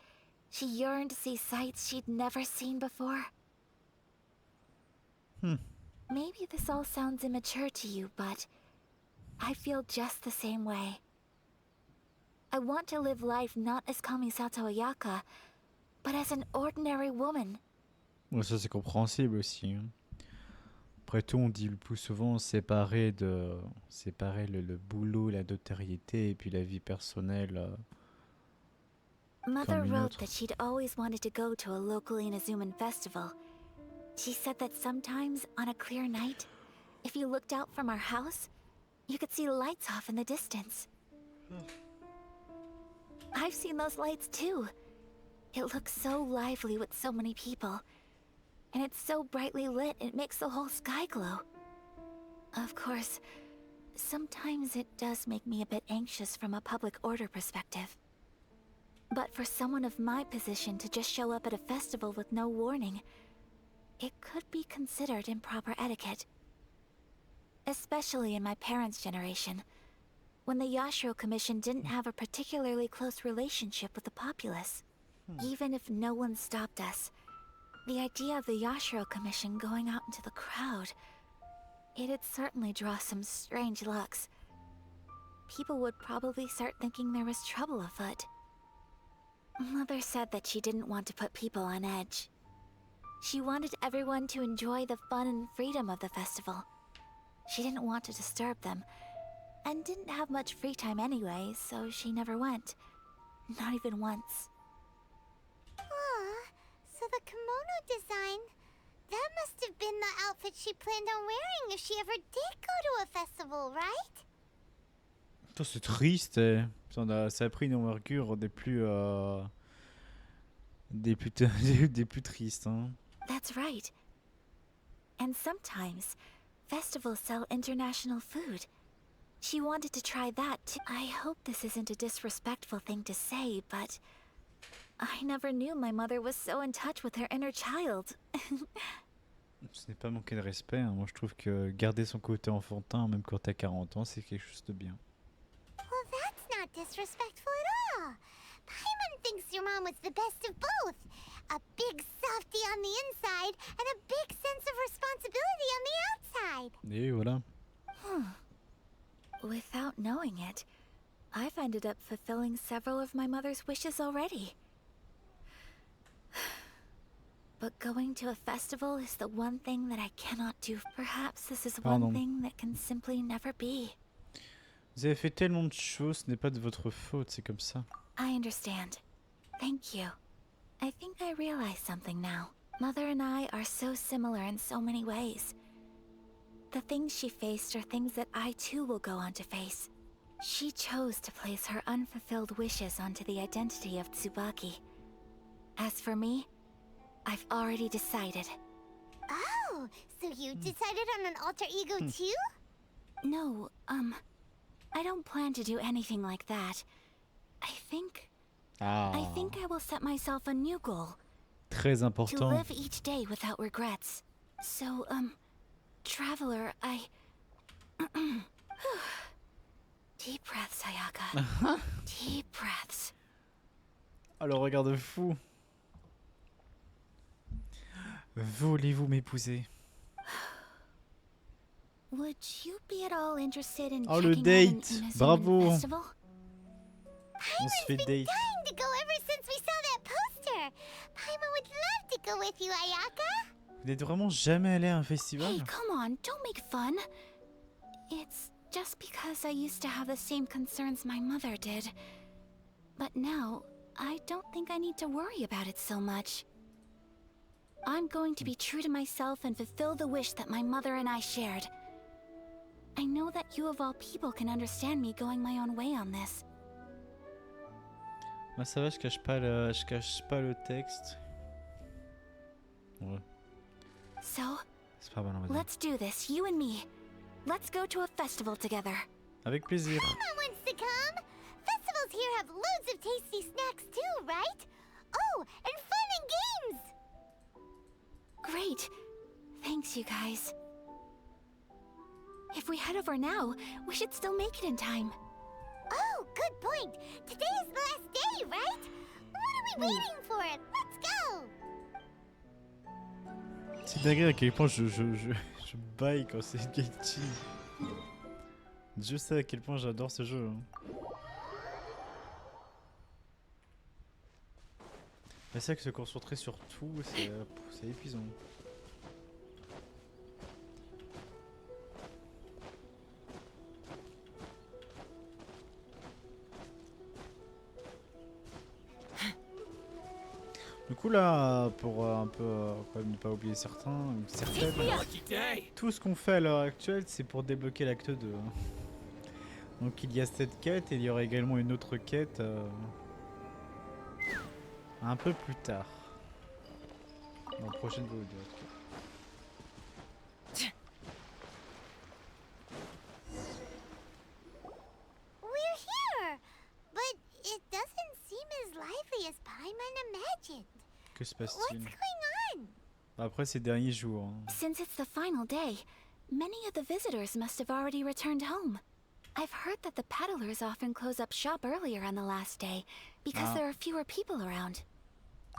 She yearned to see sights she'd never seen before. Maybe this all sounds immature to you, but I feel just the same way. I want to live life not as Kamisato Ayaka, but as an ordinary woman. Bon, ça c'est compréhensible aussi. Hein. Après tout, on dit le plus souvent séparer le boulot, la notoriété et puis la vie personnelle. Mother Comme une wrote autre. that she'd always wanted to go to a local Inazuman festival. She said that sometimes, on a clear night, if you looked out from our house, you could see lights off in the distance. I've seen those lights too. It looks so lively with so many people. And it's so brightly lit, it makes the whole sky glow. Of course, sometimes it does make me a bit anxious from a public order perspective. But for someone of my position to just show up at a festival with no warning, it could be considered improper etiquette. Especially in my parents' generation, when the Yashiro Commission didn't have a particularly close relationship with the populace. Even if no one stopped us, the idea of the Yashiro Commission going out into the crowd, it'd certainly draw some strange looks. People would probably start thinking there was trouble afoot. Mother said that she didn't want to put people on edge. She wanted everyone to enjoy the fun and freedom of the festival. She didn't want to disturb them, and didn't have much free time anyway, so she never went. Not even once. Aw, so the kimono design, that must have been the outfit she planned on wearing if she ever did go to a festival, right? Putain, c'est triste. Ça a pris une envergure des plus des plus tristes. Hein. That's right. And sometimes, festivals sell international food. She wanted to try that too. I hope this isn't a disrespectful thing to say, but I never knew my mother was so in touch with her inner child. Ce n'est pas manquer de respect. Hein. Moi, je trouve que garder son côté enfantin, même quand t'as 40 ans, c'est quelque chose de bien. Well, that's not disrespectful at all. Paimon thinks your mom was the best of both. A big softie on the inside and a big sense of responsibility on the outside. Et voilà. Without knowing it, I've ended up fulfilling several of my mother's wishes already. But going to a festival is the one thing that I cannot do. Perhaps this is Pardon. one thing that can simply never be. Vous avez fait tellement de choses, ce n'est pas de votre faute, c'est comme ça. I understand. Thank you. I think I realize something now. Mother and I are so similar in so many ways. The things she faced are things that I too will go on to face. She chose to place her unfulfilled wishes onto the identity of Tsubaki. As for me, I've already decided. Oh, so you decided on an alter ego too? No, I don't plan to do anything like that. I think Ah, I will set myself a new goal. très To important. live each day without regrets. So, Traveler, Deep breaths, Ayaka. Deep breaths. Alors, regarde fou. Voulez-vous m'épouser? Would you be at all interested in Oh, le checking out an date. Inazuman Bravo. festival? On se fait date. Dying to go ever since we saw that poster. Paimon would love to go with you, Ayaka. Vous n'êtes vraiment jamais allé à un festival? Hey, come on, don't make fun. It's just because I used to have the same concerns my mother did. But now, I don't think I need to worry about it so much. I'm going to be true to myself and fulfill the wish that my mother and I shared. I know that you of all people can understand me going my own way on this. Moi ça va, je cache pas le texte. Ouais, So, c'est pas mal, on va dire. let's do this, you and me. Let's go to a festival together. Avec plaisir. Mom wants to come. Festivals here have loads of tasty snacks too, right? Oh, and fun and games. Great. Thanks, you guys. If we head over now, we should still make it in time. Oh, good point. Today is the last day, right? What are we waiting for? Let's go. C'est dingue à quel point je baille quand c'est Gaichi. Je sais à quel point j'adore ce jeu. Hein. Mais c'est vrai que se concentrer sur tout, c'est épuisant. Du coup là, pour un peu quand même ne pas oublier certaines, Lucky day! tout ce qu'on fait à l'heure actuelle, c'est pour débloquer l'acte 2. Hein. Donc il y a cette quête et il y aura également une autre quête un peu plus tard. Dans la prochaine vidéo en tout cas. We're here, but it doesn't seem as lively as Paimon imagined. Que se What's passe-t-il? going on? Après ces derniers jours. Hein. Since it's the final day, many of the visitors must have already returned home. I've heard that the peddlers often close up shop earlier on the last day because there are fewer people around.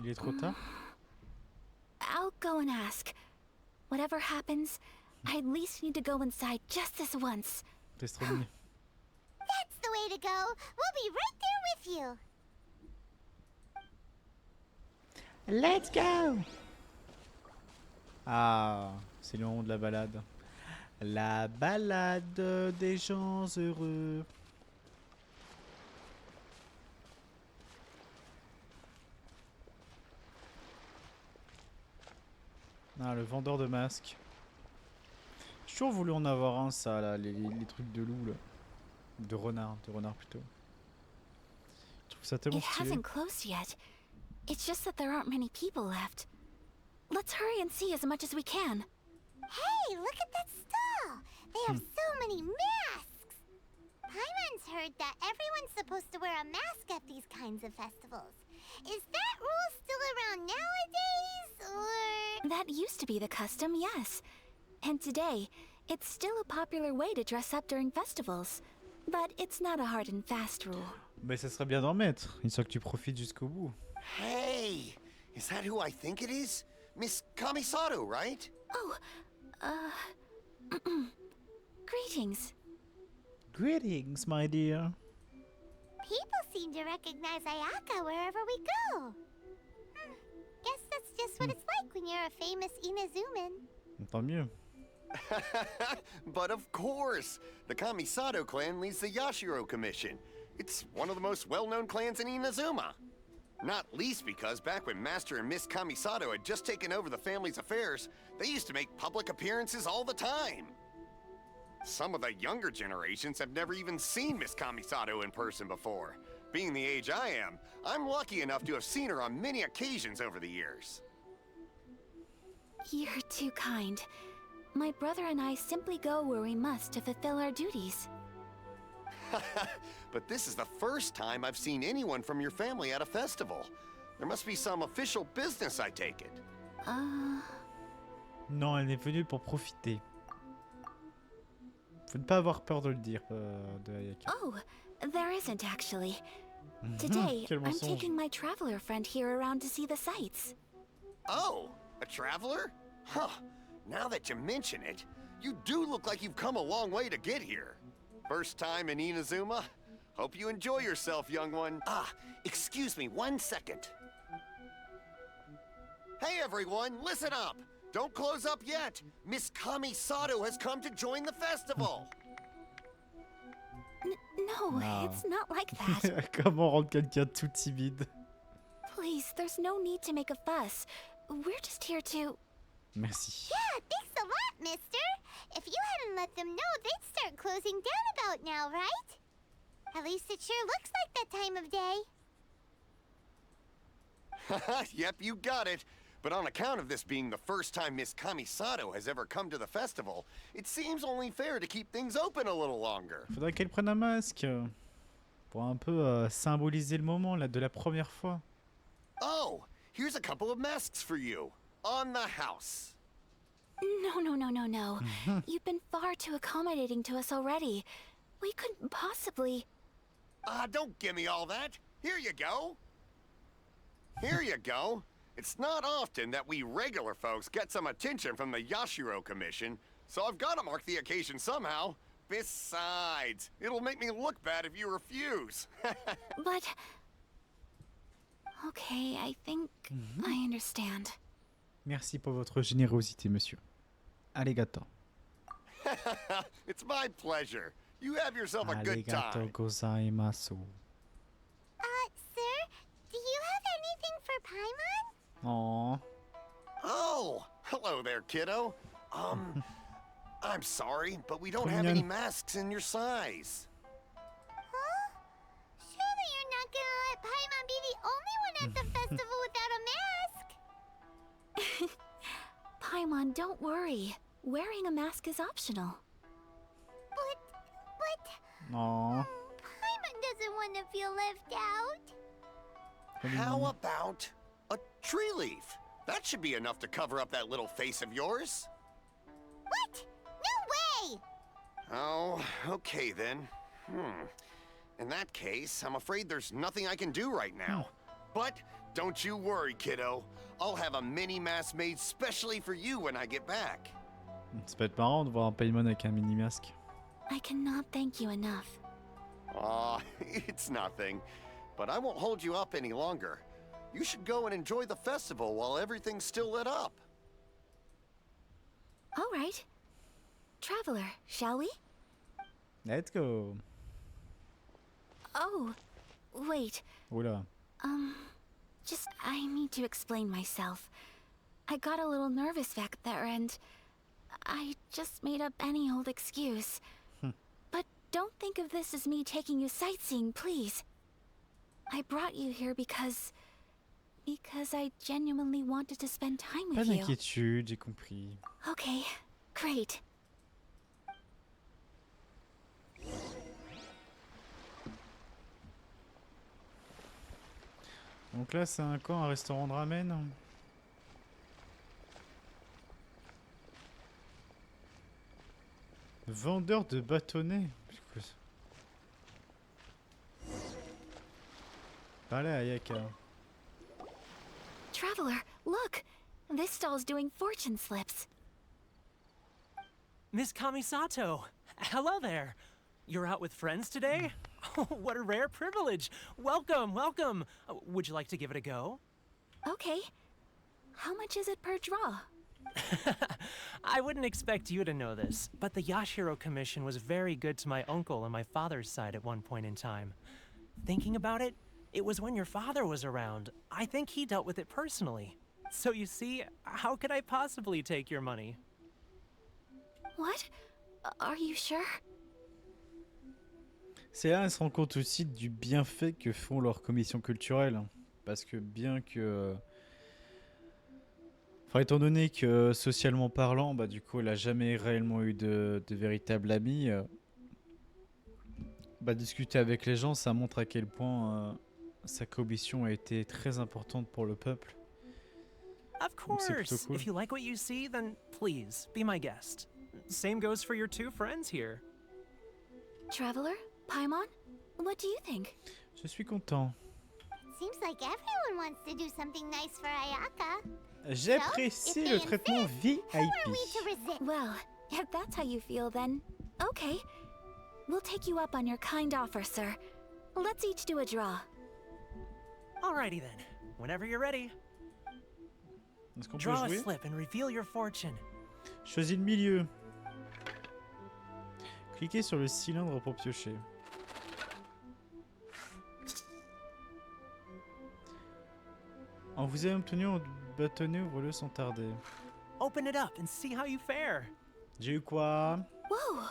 Il est trop tard? I'll go and ask. Whatever happens, I at least need to go inside just this once. T'es trop mignon. That's the way to go. We'll be right there with you. Let's go! Ah, c'est le moment de la balade. La balade des gens heureux. Ah, le vendeur de masques. J'ai toujours voulu en avoir un, ça, là, les trucs de loup, là. De renard plutôt. Je trouve ça tellement It stylé. hasn't closed yet. It's just that there aren't many people left. Let's hurry and see as much as we can. Hey, look at that stall. They have so many masks. Paimon's heard that everyone's supposed to wear a mask at these kinds of festivals. Is that rule still around nowadays, or...? That used to be the custom, yes. And today, it's still a popular way to dress up during festivals. But it's not a hard and fast rule. Mais ça serait bien d'en mettre, une fois que tu profites jusqu'au bout. Hey, is that who I think it is? Miss Kamisato, right? Oh, greetings. Greetings, my dear. People seem to recognize Ayaka wherever we go. Guess that's just what it's like when you're a famous Inazuman. Tant mieux. But of course, the Kamisato clan leads the Yashiro Commission. It's one of the most well-known clans in Inazuma. Not least because back when Master and Miss Kamisato had just taken over the family's affairs, they used to make public appearances all the time. Some of the younger generations have never even seen Miss Kamisato in person before. Being the age I am, I'm lucky enough to have seen her on many occasions over the years. You're too kind. My brother and I simply go where we must to fulfill our duties. But this is the first time I've seen anyone from your family at a festival. There must be some official business, I take it. Non, elle est venue pour profiter. Faut ne pas avoir peur de le dire, de Ayaka. Oh, there isn't actually. Today, Quel I'm mensonge. taking my traveler friend here around to see the sights. Oh, a traveler? Huh. Now that you mention it, you do look like you've come a long way to get here. First time in Inazuma? Hope you enjoy yourself, young one. Ah, excuse me 1 second. Hey everyone, listen up! Don't close up yet! Miss Kamisato has come to join the festival! No, No. it's not like that. Comment rendre quelqu'un tout timide? Please, there's no need to make a fuss. We're just here to... Merci. Yeah, thanks a lot, mister. If you hadn't let them know, they'd start closing down about now, right? At least it sure looks like that time of day. Yep, you got it. But on account of this being the first time Miss Kamisato has ever come to the festival, it seems only fair to keep things open a little longer. Faudrait qu'elle prenne un masque pour un peu symboliser le moment là de la première fois. Oh, here's a couple of masks for you. On the house. No. You've been far too accommodating to us already. We couldn't possibly... Don't give me all that. Here you go. Here you go. It's not often that we regular folks get some attention from the Yashiro Commission, so I've got to mark the occasion somehow. Besides, it'll make me look bad if you refuse. But... Okay, I think I understand. Merci pour votre générosité, monsieur. Arigato. It's my pleasure. You have yourself a good Arigato time. gozaimasu. Sir, do you have anything for Paimon? Oh, Oh, hello there, kiddo. I'm sorry, but we don't Trop have any mignon. masks in your size. Huh? Surely you're not gonna let Paimon be the only one at the festival without a mask? Paimon, don't worry. Wearing a mask is optional. But oh. Paimon doesn't want to feel left out. How about a tree leaf? That should be enough to cover up that little face of yours. What? No way! Oh, okay then. In that case, I'm afraid there's nothing I can do right now. But don't you worry, kiddo. I'll have a mini mask made specially for you when I get back. Ça peut être marrant de voir un Paimon avec un mini masque. I cannot thank you enough. Aw, it's nothing. But I won't hold you up any longer. You should go and enjoy the festival while everything's still lit up. All right. Traveler, shall we? Let's go. Oh, wait. Oula. Just I need to explain myself. I got a little nervous back there and I just made up any old excuse. But don't think of this as me taking you sightseeing, please. I brought you here because I genuinely wanted to spend time Pas with you. d'inquiétude, j'ai compris. Okay, great. Donc là, c'est un camp, un restaurant de ramen. Vendeur de bâtonnets. Parlez à Ayaka. Traveler, look! This stall's doing fortune slips. Miss Kamisato, hello there. You're out with friends today? Oh, what a rare privilege. Welcome, welcome. Would you like to give it a go? Okay. How much is it per draw? I wouldn't expect you to know this, but the Yashiro Commission was very good to my uncle on my father's side at one point in time. Thinking about it, it was when your father was around. I think he dealt with it personally. So you see, how could I possibly take your money? What? Are you sure? C'est là, elle se rend compte aussi du bienfait que font leurs commissions culturelles. Parce que bien que... Enfin, étant donné que socialement parlant, bah du coup, elle a jamais réellement eu de véritable ami. Bah, discuter avec les gens, ça montre à quel point sa commission a été très importante pour le peuple. Of Donc c'est plutôt course. cool. If you like what you see, then please be my guest. Same goes for your two friends here. Traveler? Paimon? What do you think? Je suis content. Seems like everyone wants to do something nice for Ayaka. J'apprécie if le they traitement insist, VIP. Who are we to resist? Well, if that's how you feel, then okay. We'll take you up on your kind offer, sir. Let's each do a draw. Alrighty then. Whenever you're ready, Est-ce qu'on peut draw a jouer? slip and reveal your fortune. Choisis le milieu. Cliquez sur le cylindre pour piocher. En vous avez obtenu un bâtonnet, ouvrez-le sans tarder. Open it up and see how you fare. J'ai eu quoi? Whoa!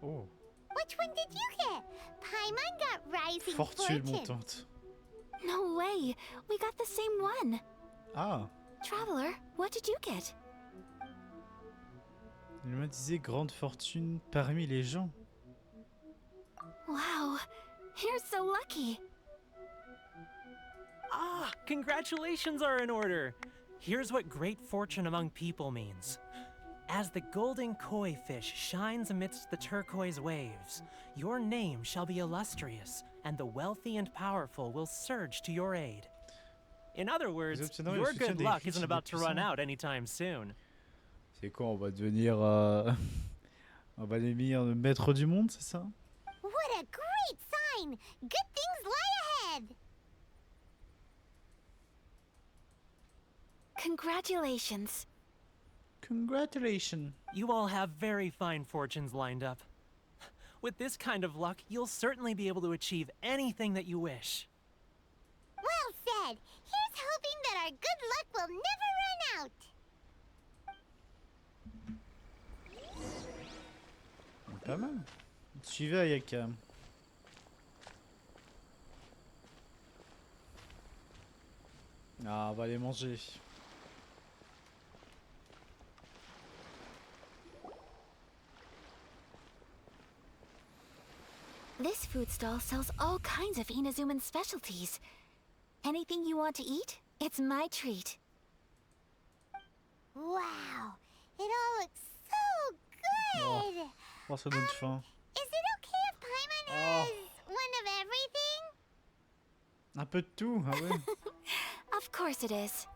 Oh, Which one did you get? Paimon got Rising fortune Fortune. montante. No way! We got the same one! Ah, Traveler, what did you get? Il me disait grande fortune parmi les gens. Wow, you're so lucky. Ah, congratulations are in order. Here's what great fortune among people means. As the golden koi fish shines amidst the turquoise waves, your name shall be illustrious, and the wealthy and powerful will surge to your aid. In other words, obtiendrez le your soutien good des luck riches et isn't des about to run puissants. out anytime soon. C'est quoi, on va devenir... on va devenir le maître du monde, c'est ça? What a great sign! Good things lie ahead! Congratulations. Congratulations. You all have very fine fortunes lined up. With this kind of luck, you'll certainly be able to achieve anything that you wish. Well said! Here's hoping that our good luck will never run out! Pas mal. Suivez Ayaka. Ah, on va aller manger. This food stall sells all kinds of Inazuman specialties. Anything you want to eat, it's my treat. Wow! It all looks so good! Oh, ça donne faim. Is it okay if Paimon has one of everything? Un peu de tout, ah ouais. Of course it is.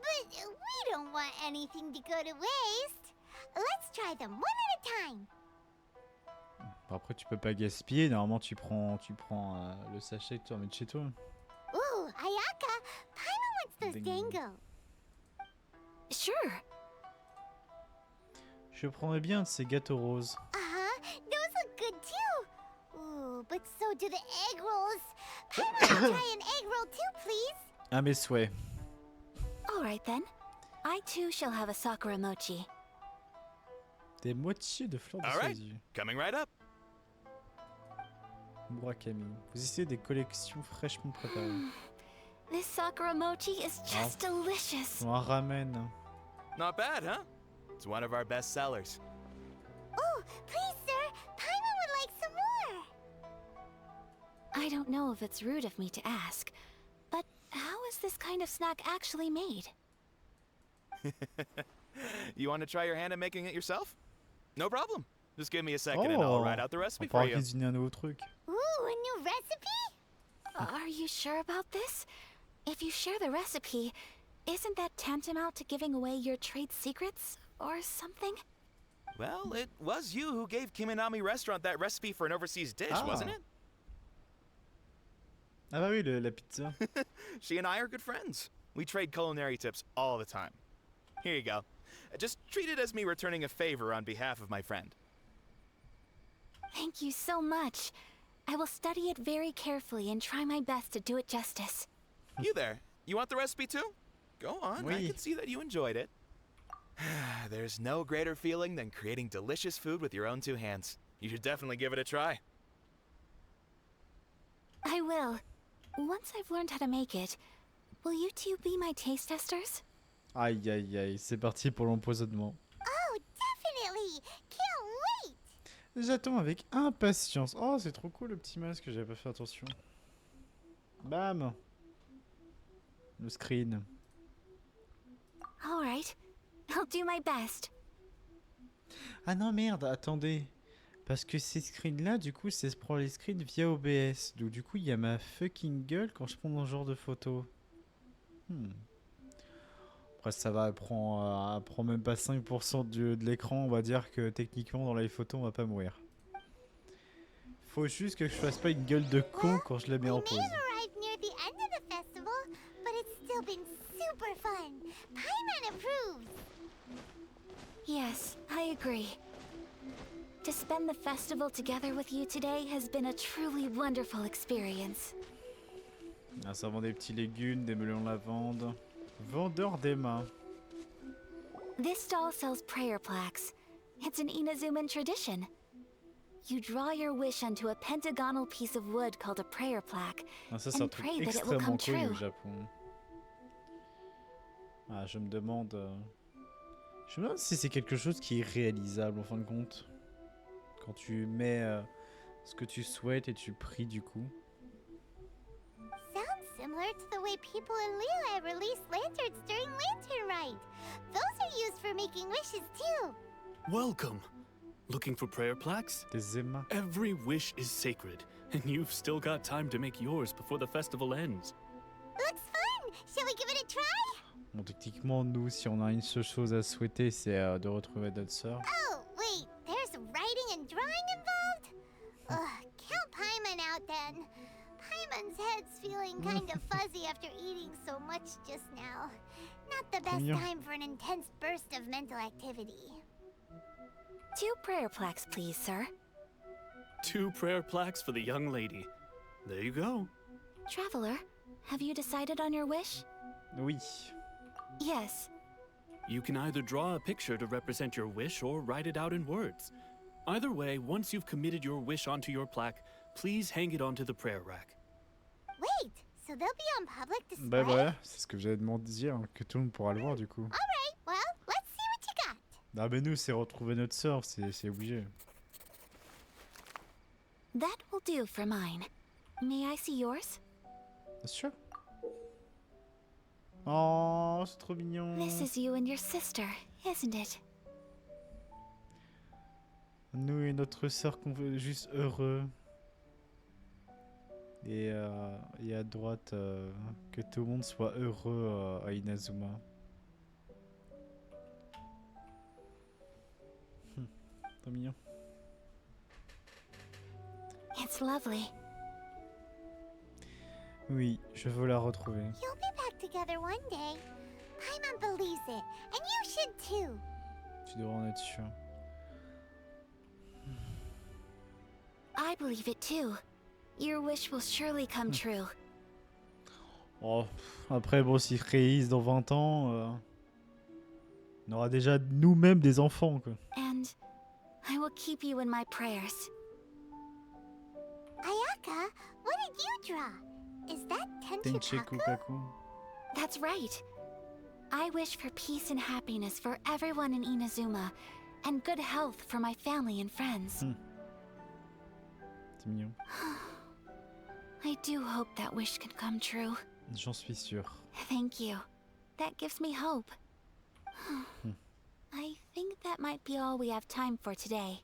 But we don't want anything to go to waste. Let's try them one at a time. Après, tu peux pas gaspiller. Normalement, tu prends le sachet que tu remets de chez toi. Ooh, Ayaka! Paimon wants those Ding. dango. Sure. Je prendrais bien de ces gâteaux roses. Uh-huh, those look good too. Ooh, but so do the egg rolls. Paimon will try an egg roll too, please. À mes souhaits. All right then. I too shall have a Sakura mochi. Des moitiés de fleurs de All right. cerisier. Coming right up. Murakami. Vous essayez des collections fraîchement préparées. This Sakura mochi is just delicious. Ou un ramen. Not bad, huh? It's one of our best sellers. Oh, please, sir. Paimon would like some more. I don't know if it's rude of me to ask, but how is this kind of snack actually made? You want to try your hand at making it yourself? No problem. Just give me a second and I'll write out the On recipe pourra for you. cuisiner un nouveau truc. Ooh, a new recipe? Are you sure about this? If you share the recipe, isn't that tantamount to giving away your trade secrets or something? Well, it was you who gave Kiminami Restaurant that recipe for an overseas dish, wasn't it? Ah bah oui, la pizza. She and I are good friends. We trade culinary tips all the time. Here you go. Just treat it as me returning a favor on behalf of my friend. Thank you so much. I will study it very carefully and try my best to do it justice. You there. You want the recipe too? Go on. I Oui. can see that you enjoyed it. There's no greater feeling than creating delicious food with your own two hands. You should definitely give it a try. I will. Once I've learned how to make it, will you two be my taste testers? Aïe aïe aïe, c'est parti pour l'empoisonnement. Oh, definitely. Can't wait. J'attends avec impatience. Oh, c'est trop cool le petit masque, j'avais pas fait attention. Bam. Le screen. All right. I'll do my best. Ah non merde, attendez. Parce que ces screens là, du coup, c'est prendre les screens via OBS. Donc du coup, il y a ma fucking gueule quand je prends dans ce genre de photo. Après ça va, elle prend même pas 5% de l'écran. On va dire que techniquement dans les photos, on va pas mourir. Faut juste que je fasse pas une gueule de con quand je la mets We en may pause. have arrived near the end of the festival, but it's still been super fun. Paimon approves. Yes, I agree. To spend the festival together with you today has been a truly wonderful experience. Ah, ça vend des petits légumes, des melons lavande. Vendeur d'Emma. This stall sells prayer plaques. It's an Inazuman tradition. You draw your wish onto a pentagonal piece of wood called a prayer plaque. Ah, ça, c'est un And truc pray that it will extrêmement come connu au true. Japon. Ah, je me demande... Je me demande si c'est quelque chose qui est réalisable en fin de compte. Quand tu mets ce que tu souhaites et tu pries du coup. Sounds similar to the way people in Liyue release lanterns during Lantern Rite. Those are used for making wishes too. Welcome. Looking for prayer plaques? Des aimants. Every wish is sacred, and you've still got time to make yours before the festival ends. Looks fun. Shall we give it a try? Bon, techniquement, nous, si on a une seule chose à souhaiter, c'est de retrouver notre sœur. Oh, wait, there's writing and drawing involved? Ugh, count Paimon out then. Paimon's head's feeling kind of fuzzy after eating so much just now. Not the best Mignon. time for an intense burst of mental activity. 2 prayer plaques, please, sir. 2 prayer plaques for the young lady. There you go. Traveler, have you decided on your wish? Oui. Yes. You can either draw a picture to represent your wish or write it out in words. Either way, once you've committed your wish onto your plaque, please hang it onto the prayer rack. Wait, so they'll be on public display? Bah voilà, c'est ce que j'allais demander dire, que tout le monde pourra le voir du coup. Alright, well, let's see what you got. Ah mais nous, c'est retrouver notre sœur, c'est obligé. That will do for mine. May I see yours? Bien sûr. Oh, c'est trop mignon. This is you and your sister, isn't it? Nous et notre sœur qu'on veut juste heureux. Et à droite, que tout le monde soit heureux à Inazuma. Trop mignon. It's lovely. Oui, je veux la retrouver. You'll be back together one day. Paimon believes it, and you should too. Tu devrais en être sûr. I believe it too. Your wish will surely come true. Oh, après, bon, s'il réalise dans 20 ans, on aura déjà nous-mêmes des enfants, quoi. And I will keep you in my prayers. Ayaka, what did you draw? Is that Tencheku Tenchikaku? Kaku. That's right. I wish for peace and happiness for everyone in Inazuma, and good health for my family and friends. C'est mignon. I do hope that wish can come true. J'en suis sûr. Thank you. That gives me hope. I think that might be all we have time for today.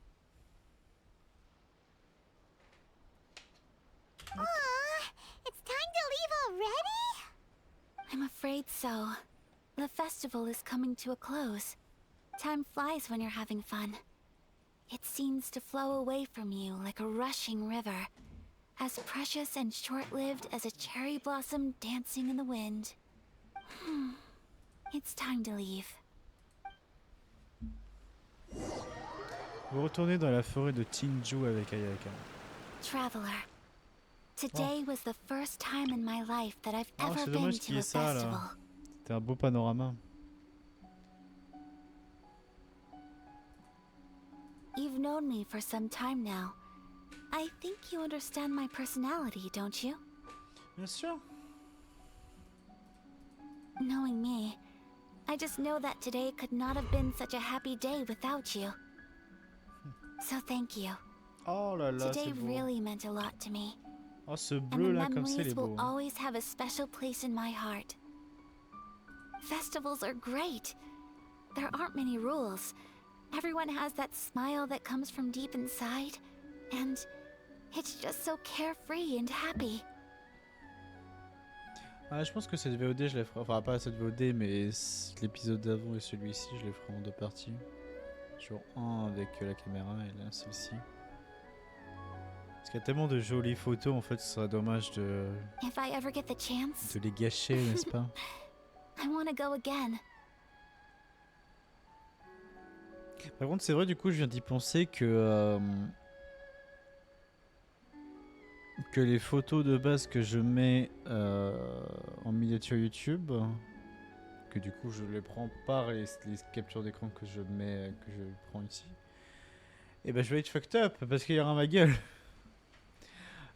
Aw, it's time to leave already? I'm afraid so. The festival is coming to a close. Time flies when you're having fun. It seems to flow away from you like a rushing river, as precious and short-lived as a cherry blossom dancing in the wind. It's time to leave. Vous retournez dans la forêt de Chinju avec Ayaka. Traveler, today was the first time in my life that I've Oh, ever c'est been dommage qu'il to y a ait ça festival. là. C'était un beau panorama. You've known me for some time now. I think you understand my personality, don't you? Bien sûr. Knowing me, I just know that today could not have been such a happy day without you. So thank you. Oh là là, Today c'est beau. really meant a lot to me. Oh, ce And the bleu là, comme ça, il memories est beau. will always have a special place in my heart. Festivals are great. There aren't many rules. Everyone has that smile that comes from deep inside. And it's just so carefree and happy. Ah, je pense que cette VOD, je la ferai. Enfin, pas cette VOD, mais l'épisode d'avant et celui-ci, je les ferai en 2 parties. Genre un avec la caméra et là, celle-ci. Parce qu'il y a tellement de jolies photos, en fait, ce serait dommage de If I ever get the chance, les gâcher, n'est-ce pas? I want to go again. Par contre, c'est vrai, du coup, je viens d'y penser que les photos de base que je mets en miniature YouTube, que du coup je les prends par les captures d'écran que je mets, que je prends ici, Et ben je vais être fucked up parce qu'il y aura ma gueule.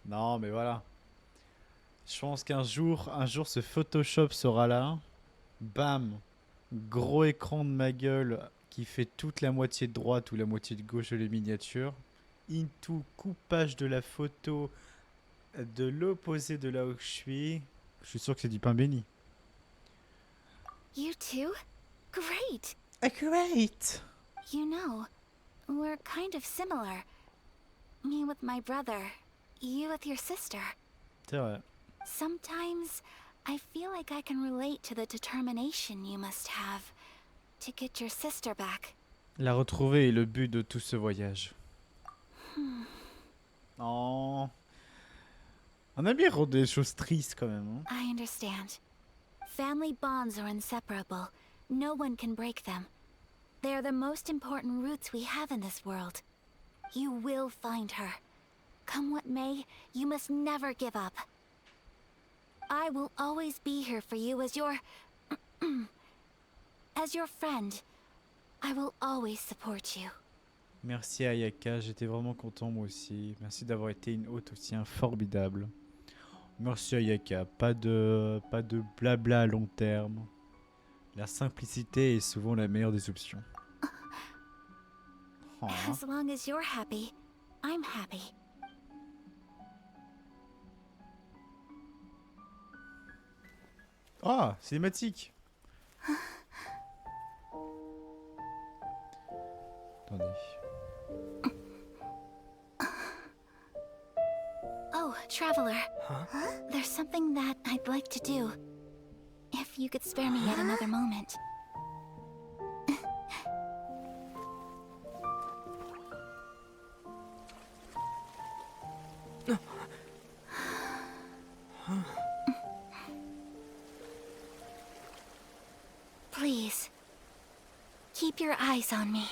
Non, mais voilà. Je pense qu'un jour, ce Photoshop sera là. Bam, gros écran de ma gueule qui fait toute la moitié de droite ou la moitié de gauche de les miniatures. Into coupage de la photo de l'opposé de là où je suis. Je suis sûr que c'est du pain béni. You too? Great! Great! You know, we're kind of similar. Me with my brother, you with your sister. C'est vrai. Sometimes I feel like I can relate to the determination you must have to get your sister back. La retrouver est le but de tout ce voyage. Oh. On a bien rendu des choses tristes quand même. Hein? I understand. Family bonds are inseparable. No one can break them. They are the most important roots we have in this world. You will find her. Come what may, you must never give up. I will always be here for you as your... as your friend. I will always support you. Merci Ayaka, j'étais vraiment content moi aussi. Merci d'avoir été une hôte aussi formidable. Merci Ayaka, pas de blabla à long terme. La simplicité est souvent la meilleure des options. Oh. As long as you're happy, I'm happy. Ah, cinématique. Attendez. Oh, Traveler. There's something that I'd like to do. If you could spare me yet another moment. Please, keep your eyes on me.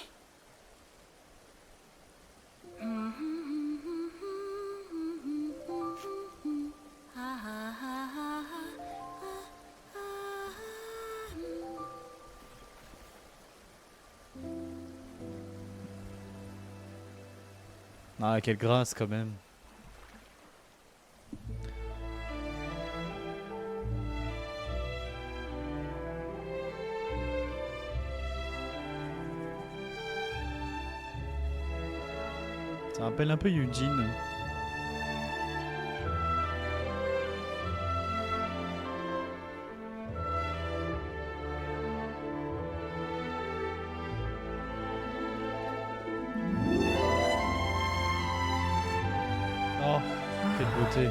Ah, quelle grâce quand même. Ça rappelle un peu Eugene. Oh, quelle beauté.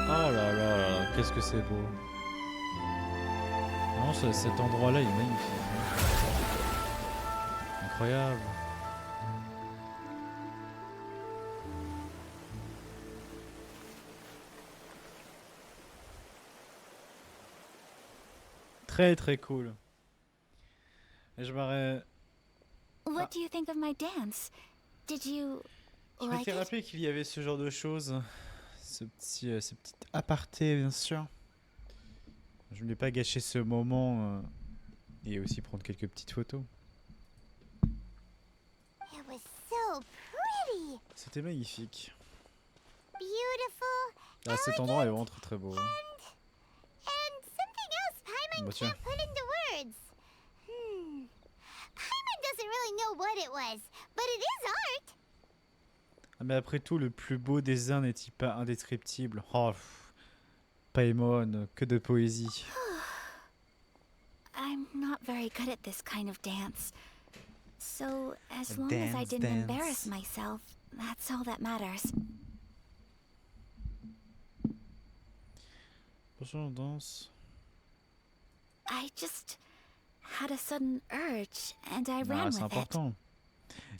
Oh là là là, qu'est-ce que c'est beau. Non, cet endroit-là, il est magnifique. Incroyable. Très très cool. Et je m'arrête. What do you think of my dance? Did you Je like m'étais it? rappelé qu'il y avait ce genre de choses. Ce petit aparté, bien sûr. Je ne voulais pas gâcher ce moment et aussi prendre quelques petites photos. It was so pretty. C'était magnifique. Beautiful. Ah, cet endroit est vraiment très très beau. And something else Paimon Bah, tiens. can't put into words. Paimon doesn't really know what it was, but it is art. Ah, mais après tout, le plus beau des uns n'est-il pas indescriptible? Oh, Paimon, que de poésie. I'm not very good at this kind of dance. So, as A long as I dance, didn't dance. embarrass myself, that's all that matters. Bonjour, on danse. I just had a sudden urge and I ran Ah, c'est with it. important.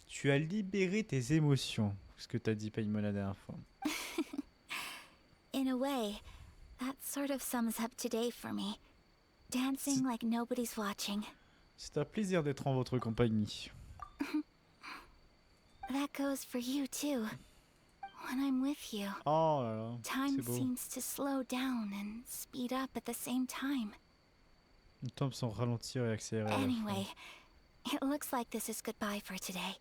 Tu as libéré tes émotions. Ce que t'as dit Paimon la dernière fois. In a way, that sort of sums up today for me. Dancing like nobody's watching. C'est un plaisir d'être en votre compagnie. That goes for you too. When I'm with you, Oh là là, time c'est beau. seems to slow down and speed up at the same time. Le temps semble ralentir et accélérer à la fois. Anyway, it looks like this is goodbye for today.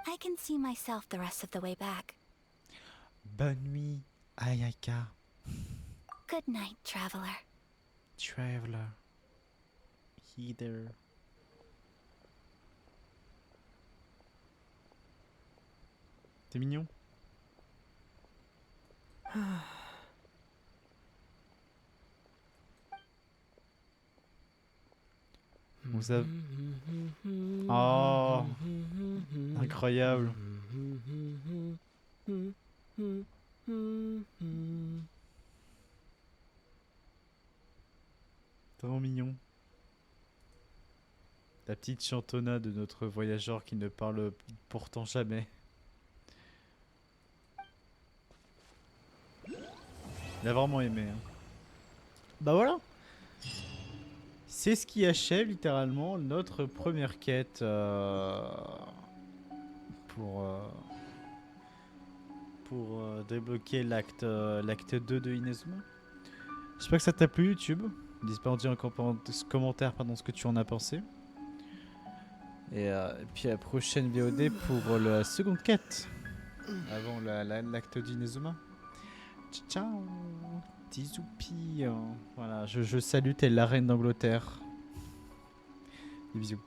I can see myself the rest of the way back. Bonne nuit, Ayaka. Good night, traveler. Traveler. Heather. C'est mignon. Vous avez... Oh, incroyable. Trop mignon. La petite chantonnade de notre voyageur qui ne parle pourtant jamais. Il a vraiment aimé. Hein. Bah voilà. C'est ce qui achève littéralement notre première quête pour débloquer l'acte 2 de Inazuma. J'espère que ça t'a plu YouTube. N'hésite pas à en dire en commentaire ce que tu en as pensé. Et puis à la prochaine VOD pour la seconde quête. Avant l'acte d'Inazuma. Ciao. Bisous. Voilà, je salue, t'es la reine d'Angleterre. Des bisous.